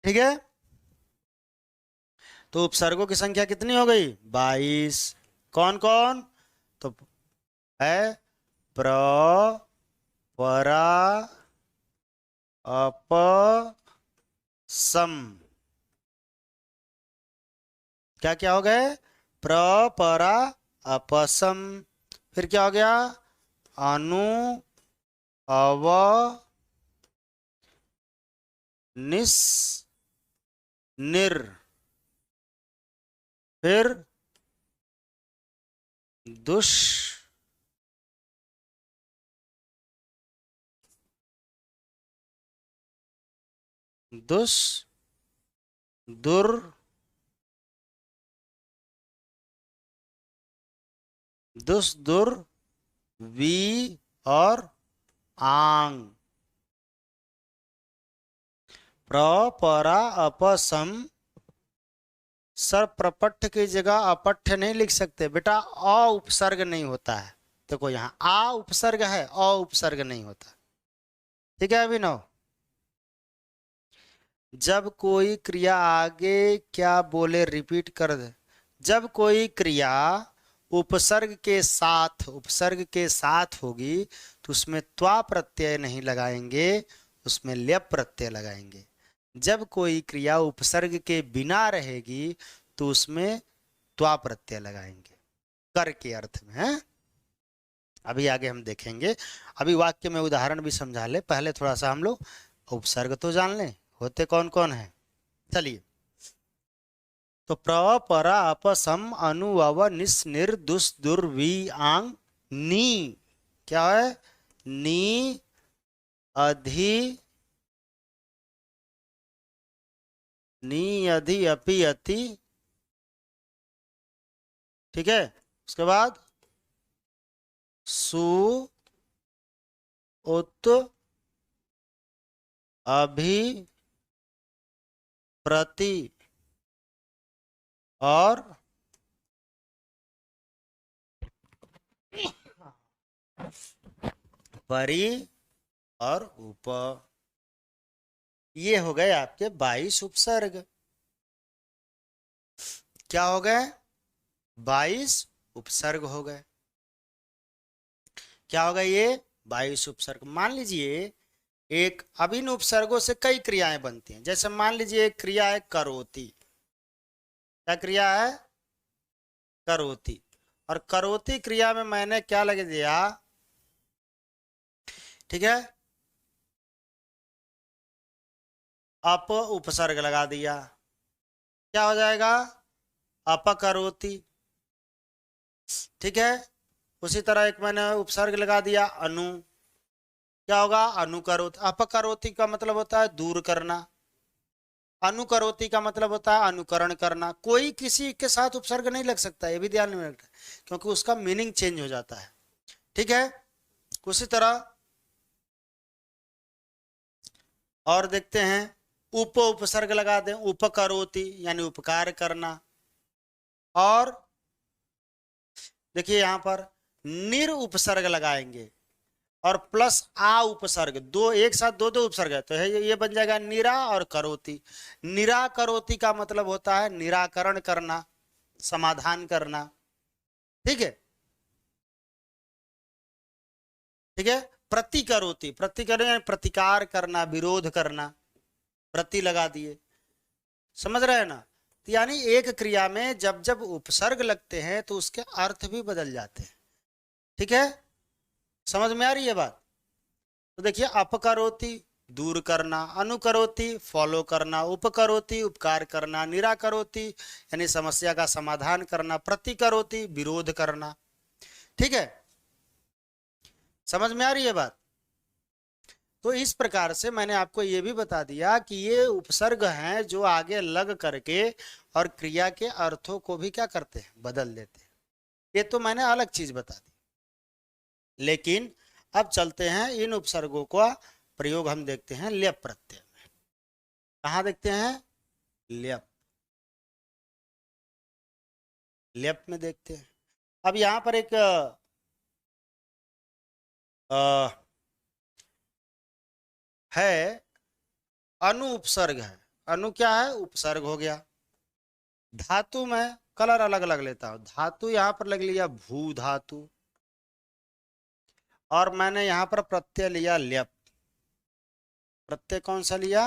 ठीक है। तो उपसर्गों की संख्या कितनी हो गई? 22। कौन कौन? तो है प्र, परा, अप, सम। क्या क्या हो गए? प्र, परा, अपसम। फिर क्या हो गया? अनु, अव, निस, निर। फिर दुष, दुष, दुर, दुष, दुर, वी और आंग। प्र, परा, अपसम। सर प्रपठ्य की जगह अपठ्य नहीं लिख सकते बेटा, अ उपसर्ग नहीं होता है। देखो यहाँ आ उपसर्ग है, अ उपसर्ग नहीं होता, ठीक है अभिनव। जब कोई क्रिया आगे क्या बोले रिपीट कर दे। जब कोई क्रिया उपसर्ग के साथ होगी तो उसमें त्वा प्रत्यय नहीं लगाएंगे, उसमें ल्यप प्रत्यय लगाएंगे। जब कोई क्रिया उपसर्ग के बिना रहेगी तो उसमें त्वा प्रत्यय लगाएंगे, कर के अर्थ में है। अभी आगे हम देखेंगे। अभी वाक्य में उदाहरण भी समझा ले, पहले थोड़ा सा हम लोग उपसर्ग तो जान लें, होते कौन कौन है। चलिए, तो प्र पर अप सम अनु अव निस निर दुस दुर वी आंग नी, क्या है, नी अधि, नी अधि अपि अति, ठीक है। उसके बाद सु उत अभि प्रति और परि और उप, ये हो गए आपके 22 उपसर्ग। क्या हो गए, 22 उपसर्ग हो गए। क्या होगा ये 22 उपसर्ग। मान लीजिए एक, अब इन उपसर्गों से कई क्रियाएं बनती हैं। जैसे मान लीजिए एक क्रिया है करोति, क्या क्रिया है, करोति। और करोति क्रिया में मैंने क्या लगा दिया, ठीक है, अप उपसर्ग लगा दिया, क्या हो जाएगा, अपकरोति, ठीक है। उसी तरह एक मैंने उपसर्ग लगा दिया अनु, क्या होगा, अनुकरोति। अपकरोति का मतलब होता है दूर करना, अनुकरोति का मतलब होता है अनुकरण करना। कोई किसी के साथ उपसर्ग नहीं लग सकता, ये भी ध्यान में रखना, क्योंकि उसका मीनिंग चेंज हो जाता है, ठीक है। उसी तरह और देखते हैं, उप उपसर्ग लगा दें, उपकरोति यानी उपकार करना। और देखिए यहां पर निर उपसर्ग लगाएंगे और प्लस आ उपसर्ग, दो एक साथ दो दो उपसर्ग है, तो है ये बन जाएगा निरा और करोति। निराकरोति का मतलब होता है निराकरण करना, समाधान करना, ठीक है, ठीक है। प्रतिकरोति, प्रतिकरण यानी प्रतिकार करना, विरोध करना, प्रति लगा दिए, समझ रहे हैं ना। तो यानी एक क्रिया में जब जब उपसर्ग लगते हैं तो उसके अर्थ भी बदल जाते हैं, ठीक है। समझ में आ रही है बात। तो देखिए, अपकरोति दूर करना, अनुकरोति फॉलो करना, उपकरोति उपकार करना, निराकरोति यानी समस्या का समाधान करना, प्रतिकरोति विरोध करना, ठीक है। समझ में आ रही है बात। तो इस प्रकार से मैंने आपको ये भी बता दिया कि ये उपसर्ग हैं जो आगे लग करके और क्रिया के अर्थों को भी क्या करते हैं, बदल देते हैं। ये तो मैंने अलग चीज बता दी। लेकिन अब चलते हैं इन उपसर्गों का प्रयोग हम देखते हैं ल्यप प्रत्यय में। कहाँ देखते हैं, ल्यप, ल्यप में देखते हैं। अब यहां पर एक है अनु उपसर्ग है। अनु क्या है, उपसर्ग हो गया। धातु में कलर अलग अलग लेता हूं। धातु यहां पर लग लिया भू धातु, और मैंने यहां पर प्रत्यय लिया ल्यप। प्रत्यय कौन सा लिया,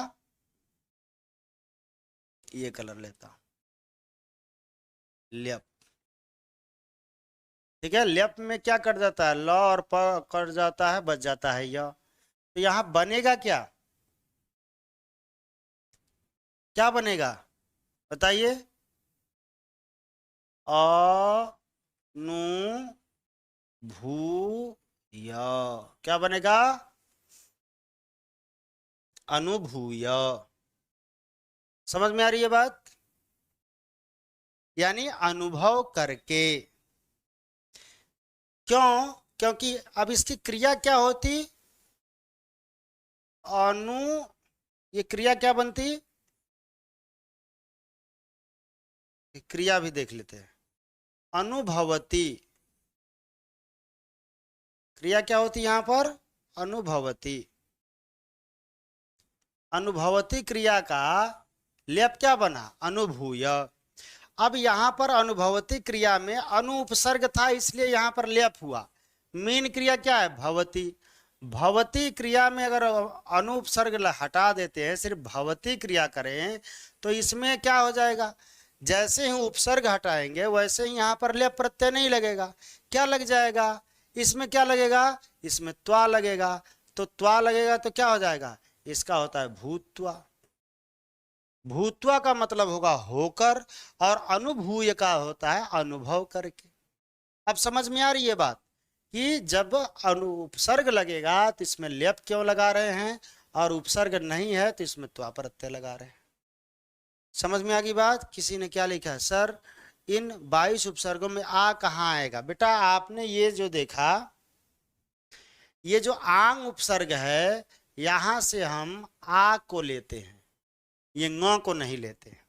ये कलर लेता हूं, ल्यप, ठीक है। ल्यप में क्या कट जाता है, ल और प कट जाता है, बच जाता है य। तो यहां बनेगा क्या, क्या बनेगा बताइए, अ नु भू य, क्या बनेगा, अनुभूय। समझ में आ रही है बात, यानी अनुभव करके। क्यों, क्योंकि अब इसकी क्रिया क्या होती, अनु, ये क्रिया क्या बनती, क्रिया भी देख लेते हैं। अनुभवती, क्रिया क्या होती यहां पर, अनुभवती। अनुभवती क्रिया का ल्यप क्या बना, अनुभूय। अब यहां पर अनुभवती क्रिया में अनु उपसर्ग था, इसलिए यहां पर ल्यप हुआ। मेन क्रिया क्या है, भवती। भवती क्रिया में अगर अनु उपसर्ग हटा देते हैं, सिर्फ भवती क्रिया करें, तो इसमें क्या हो जाएगा, जैसे ही उपसर्ग हटाएंगे वैसे ही यहाँ पर ल्यप प्रत्यय नहीं लगेगा। क्या लग जाएगा, इसमें क्या लगेगा, इसमें त्वा लगेगा, तो त्वा लगेगा तो क्या हो जाएगा, इसका होता है भूत्वा। भूत्वा का मतलब होगा होकर, और अनुभूय का होता है अनुभव करके। अब समझ में आ रही है बात कि जब उपसर्ग लगेगा तो इसमें लेप क्यों लगा रहे हैं, और उपसर्ग नहीं है तो इसमें त्वा प्रत्यय लगा रहे हैं। समझ में आ गई बात। किसी ने क्या लिखा है, सर इन 22 उपसर्गों में आ कहाँ आएगा। बेटा आपने ये जो देखा, ये जो आंग उपसर्ग है, यहां से हम आ को लेते हैं, ये ङ को नहीं लेते हैं।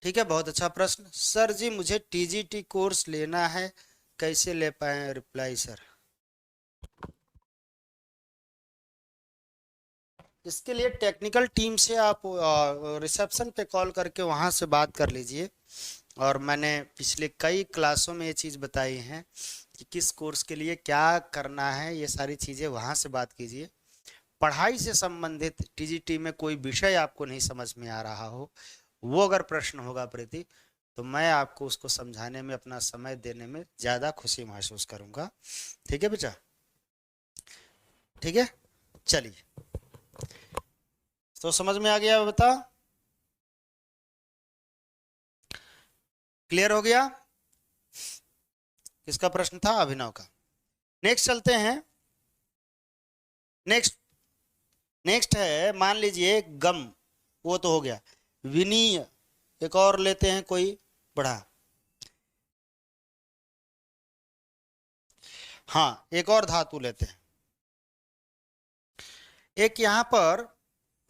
ठीक है, बहुत अच्छा प्रश्न। सर जी मुझे टीजीटी कोर्स लेना है, कैसे ले पाए। रिप्लाई सर, इसके लिए टेक्निकल टीम से आप रिसेप्शन पे कॉल करके वहां से बात कर लीजिए। और मैंने पिछले कई क्लासों में ये चीज़ बताई हैं कि किस कोर्स के लिए क्या करना है, ये सारी चीज़ें वहां से बात कीजिए। पढ़ाई से संबंधित टीजीटी में कोई विषय आपको नहीं समझ में आ रहा हो, वो अगर प्रश्न होगा प्रीति, तो मैं आपको उसको समझाने में, अपना समय देने में ज़्यादा खुशी महसूस करूँगा। ठीक है बेटा, ठीक है, चलिए। तो समझ में आ गया बता, क्लियर हो गया। किसका प्रश्न था, अभिनव का। नेक्स्ट चलते हैं। नेक्स्ट है, मान लीजिए गम, वो तो हो गया। विनीय, एक और लेते हैं कोई बढ़ा। हाँ, एक और धातु लेते हैं। एक यहां पर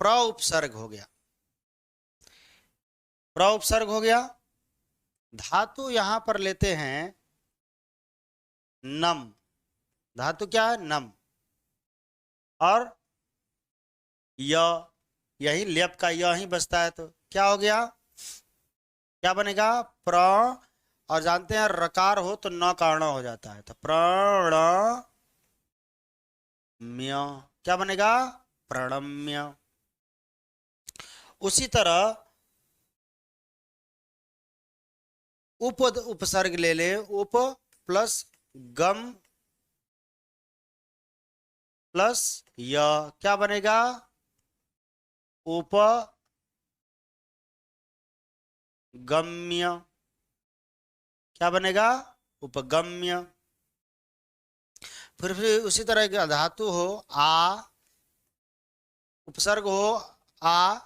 प्र उपसर्ग हो गया, प्र उपसर्ग हो गया। धातु यहां पर लेते हैं नम, धातु क्या है, नम। और य, यही लेप का य ही बचता है, तो क्या हो गया, क्या बनेगा, प्र। और जानते हैं रकार हो तो न का ण हो जाता है, तो प्रणम्य, क्या बनेगा, प्रणम्य। उसी तरह उप उपसर्ग ले ले, उप प्लस गम प्लस य, क्या बनेगा, उपगम्य। क्या बनेगा, उपगम्य। फिर उसी तरह का धातु हो आ, उपसर्ग हो आ,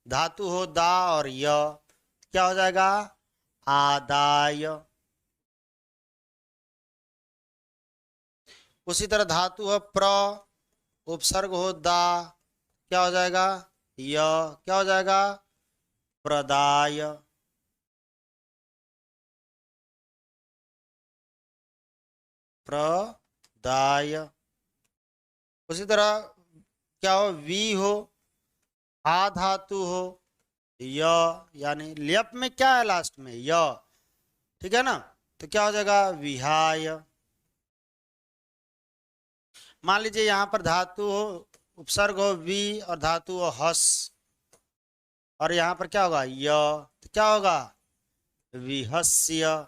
धातु हो दा और य, क्या हो जाएगा, आदाय। उसी तरह धातु हो प्र, उपसर्ग हो दा, क्या हो जाएगा, य, क्या हो जाएगा, प्रदाय। प्रदाय। उसी तरह क्या हो, वी हो, आ धातु हो, य, यानी लेप में क्या है लास्ट में, य, ठीक है ना, तो क्या हो जाएगा, विहाय। मान लीजिए यहां पर धातु हो, उपसर्ग हो वी, और धातु हो हस, और यहां पर क्या होगा, य, तो क्या होगा, विहस्य।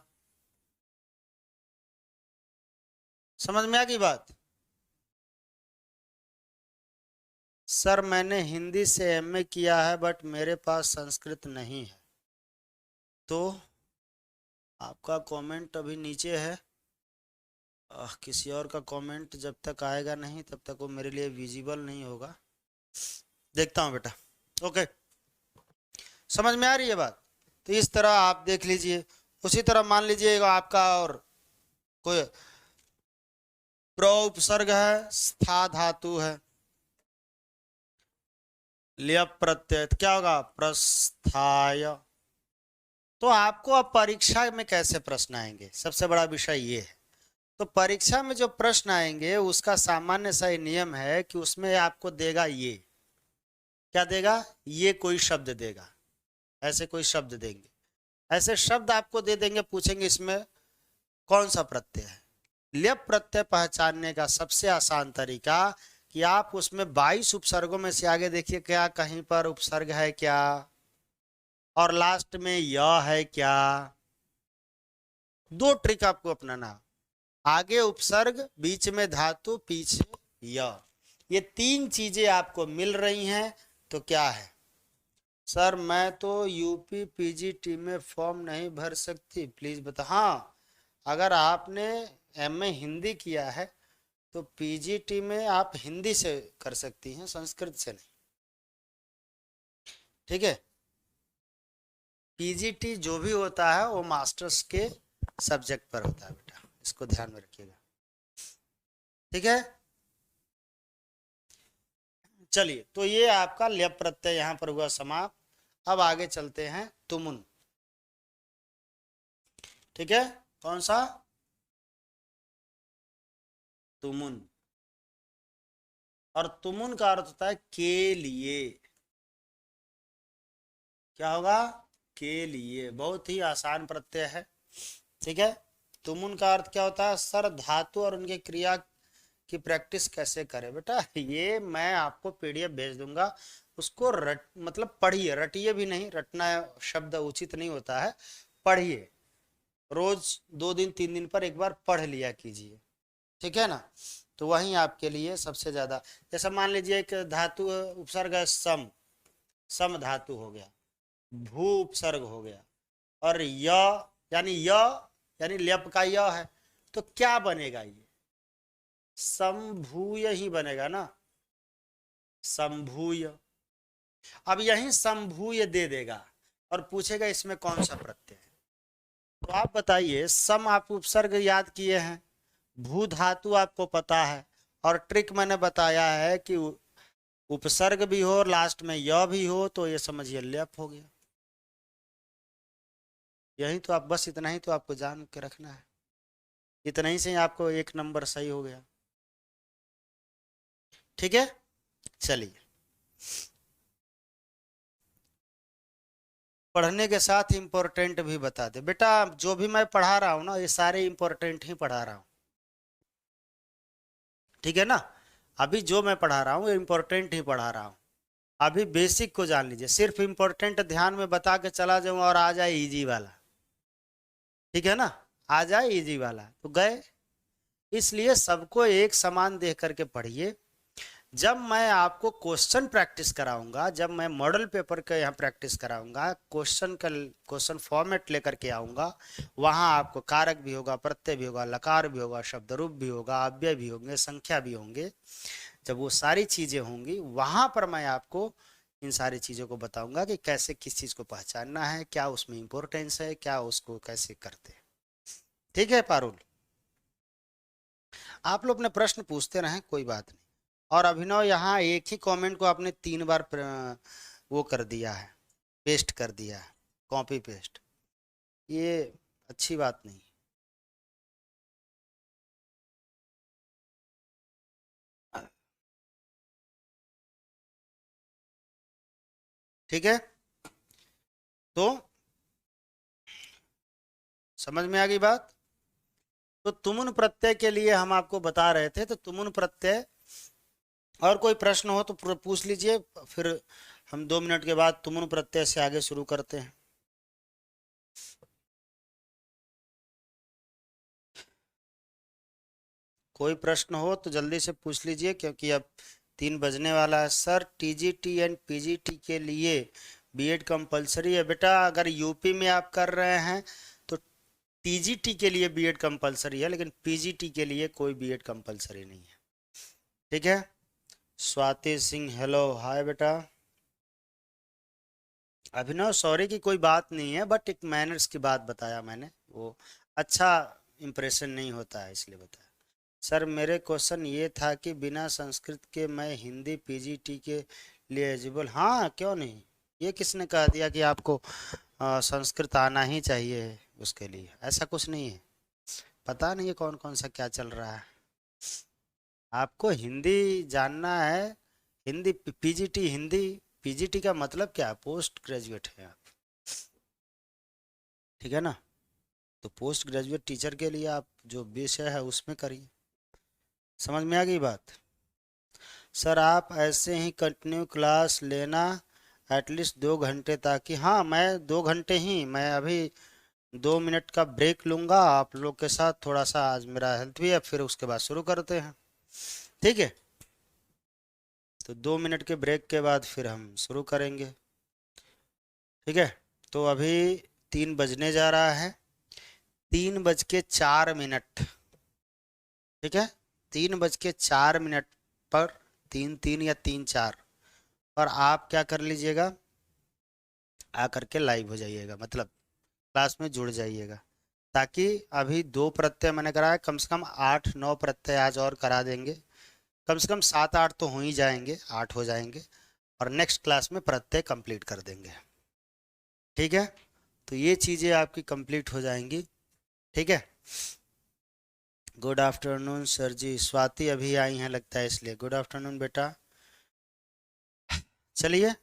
समझ में आ गई बात। सर मैंने हिंदी से एमए किया है, बट मेरे पास संस्कृत नहीं है। तो आपका कमेंट अभी नीचे है, किसी और का कमेंट जब तक आएगा नहीं तब तक वो मेरे लिए विजिबल नहीं होगा। देखता हूँ बेटा, ओके, समझ में आ रही है बात। तो इस तरह आप देख लीजिए। उसी तरह मान लीजिए आपका और कोई प्र उपसर्ग है, स्था धातु है, लेप प्रत्यय, क्या होगा, प्रस्थाय। तो आपको अब परीक्षा में कैसे प्रश्न आएंगे, सबसे बड़ा विषय ये है। तो परीक्षा में जो प्रश्न आएंगे उसका सामान्य सा नियम है कि उसमें आपको देगा ये, क्या देगा, ये कोई शब्द देगा, ऐसे कोई शब्द देंगे, ऐसे शब्द आपको दे देंगे, पूछेंगे इसमें कौन सा प्रत्यय है। लेप प्रत्यय पहचानने का सबसे आसान तरीका कि आप उसमें 22 उपसर्गों में से आगे देखिए क्या कहीं पर उपसर्ग है क्या, और लास्ट में य है क्या। दो ट्रिक आपको अपनाना। आगे उपसर्ग, बीच में धातु, पीछे य। ये तीन चीजें आपको मिल रही हैं तो क्या है? सर मैं तो यूपी पीजीटी में फॉर्म नहीं भर सकती, प्लीज बता। हाँ, अगर आपने एमए हिंदी किया है तो पीजीटी में आप हिंदी से कर सकती हैं, संस्कृत से नहीं। ठीक है, पीजीटी जो भी होता है वो मास्टर्स के सब्जेक्ट पर होता है बेटा, इसको ध्यान में रखिएगा। ठीक है, चलिए, तो ये आपका ल्यप प्रत्यय यहां पर हुआ समाप्त। अब आगे चलते हैं तुमुन। ठीक है, कौन सा? तुमुन। और तुमुन का अर्थ होता है के लिए। क्या होगा? के लिए। बहुत ही आसान प्रत्यय है। ठीक है, तुमुन का अर्थ क्या होता है? सर धातु और उनके क्रिया की प्रैक्टिस कैसे करें बेटा? ये मैं आपको पीडीएफ भेज दूंगा, उसको मतलब पढ़िए, रटिए भी नहीं, रटना शब्द उचित नहीं होता है, पढ़िए। रोज 2 दिन 3 दिन पर एक बार पढ़ लिया कीजिए। ठीक है ना? तो वही आपके लिए सबसे ज्यादा। जैसा मान लीजिए एक धातु उपसर्ग है सम, सम धातु हो गया, भू उपसर्ग हो गया, और य यानी ल्यप का य है, तो क्या बनेगा? ये संभूय ही बनेगा ना, संभूय। अब यही संभूय दे देगा और पूछेगा इसमें कौन सा प्रत्यय है। तो आप बताइए, सम आप उपसर्ग याद किए हैं, भू धातु आपको पता है, और ट्रिक मैंने बताया है कि उपसर्ग भी हो और लास्ट में य भी हो, तो ये समझिए ल्यप हो गया। यही तो आप, बस इतना ही तो आपको जान के रखना है, इतना ही से ही आपको 1 नंबर सही हो गया। ठीक है, चलिए, पढ़ने के साथ इंपॉर्टेंट भी बता दे बेटा। जो भी मैं पढ़ा रहा हूँ ना, ये सारे इंपॉर्टेंट ही पढ़ा रहा हूँ। ठीक है ना? अभी जो मैं पढ़ा रहा हूँ इंपॉर्टेंट ही पढ़ा रहा हूँ। अभी बेसिक को जान लीजिए, सिर्फ इंपॉर्टेंट ध्यान में बता के चला जाऊँ और आ जाए इजी वाला। ठीक है ना? आ जाए इजी वाला तो गए। इसलिए सबको एक समान देख करके पढ़िए। जब मैं आपको क्वेश्चन प्रैक्टिस कराऊंगा, जब मैं मॉडल पेपर का यहाँ प्रैक्टिस कराऊंगा, क्वेश्चन फॉर्मेट लेकर के आऊंगा, वहां आपको कारक भी होगा, प्रत्यय भी होगा, लकार भी होगा, शब्द रूप भी होगा, अव्यय भी होंगे, संख्या भी होंगे। जब वो सारी चीजें होंगी, वहां पर मैं आपको इन सारी चीजों को बताऊंगा कि कैसे किस चीज को पहचानना है, क्या उसमें इंपॉर्टेंस है, क्या उसको कैसे करते हैं। ठीक है पारुल, आप लोग अपने प्रश्न पूछते रहें, कोई बात नहीं। और अभिनव, यहाँ एक ही कमेंट को आपने 3 बार वो कर दिया है, पेस्ट कर दिया है, कॉपी पेस्ट, ये अच्छी बात नहीं। ठीक है, तो समझ में आ गई बात? तो तुमुन प्रत्यय के लिए हम आपको बता रहे थे, तो तुमुन प्रत्यय, और कोई प्रश्न हो तो पूछ लीजिए, फिर हम 2 मिनट के बाद तुमुन प्रत्यय से आगे शुरू करते हैं। कोई प्रश्न हो तो जल्दी से पूछ लीजिए, क्योंकि अब 3 बजने वाला है। सर टीजीटी एंड पीजीटी के लिए बीएड कंपलसरी है बेटा? अगर यूपी में आप कर रहे हैं तो टीजीटी के लिए बीएड कंपलसरी है, लेकिन पीजीटी के लिए कोई बीएड कंपलसरी नहीं है। ठीक है, स्वाति सिंह हेलो हाय बेटा। अभिनव सॉरी की कोई बात नहीं है, बट एक मैनर्स की बात बताया मैंने, वो अच्छा इंप्रेशन नहीं होता है, इसलिए बताया। सर मेरे क्वेश्चन ये था कि बिना संस्कृत के मैं हिंदी पीजीटी के लिए एलिजिबल? हाँ, क्यों नहीं। ये किसने कह दिया कि आपको संस्कृत आना ही चाहिए उसके लिए? ऐसा कुछ नहीं है। पता नहीं है कौन कौन सा क्या चल रहा है। आपको हिंदी जानना है, हिंदी पीजीटी, हिंदी पीजीटी का मतलब क्या है? पोस्ट ग्रेजुएट है आप। ठीक है ना? तो पोस्ट ग्रेजुएट टीचर के लिए आप जो विषय है उसमें करिए। समझ में आ गई बात? सर आप ऐसे ही कंटिन्यू क्लास लेना एटलीस्ट 2 घंटे, ताकि, हाँ मैं 2 घंटे ही, मैं अभी 2 मिनट का ब्रेक लूंगा आप लोग के साथ, थोड़ा सा आज मेरा हेल्थ भी है, फिर उसके बाद शुरू करते हैं। ठीक है, तो 2 मिनट के ब्रेक के बाद फिर हम शुरू करेंगे। ठीक है, तो अभी 3 बजने जा रहा है, 3 बज के 4 मिनट। ठीक है, 3 बज के 4 मिनट पर, 3 3 या 3 4 पर आप क्या कर लीजिएगा, आकर के लाइव हो जाइएगा, मतलब क्लास में जुड़ जाइएगा, ताकि अभी 2 प्रत्यय मैंने कराया, कम से कम 8 9 प्रत्यय आज और करा देंगे, कम से कम 7 8 तो हो ही जाएंगे, 8 हो जाएंगे, और नेक्स्ट क्लास में प्रत्यय कंप्लीट कर देंगे। ठीक है, तो ये चीज़ें आपकी कंप्लीट हो जाएंगी। ठीक है, गुड आफ्टरनून सर जी, स्वाति अभी आई हैं लगता है इसलिए, गुड आफ्टरनून बेटा। चलिए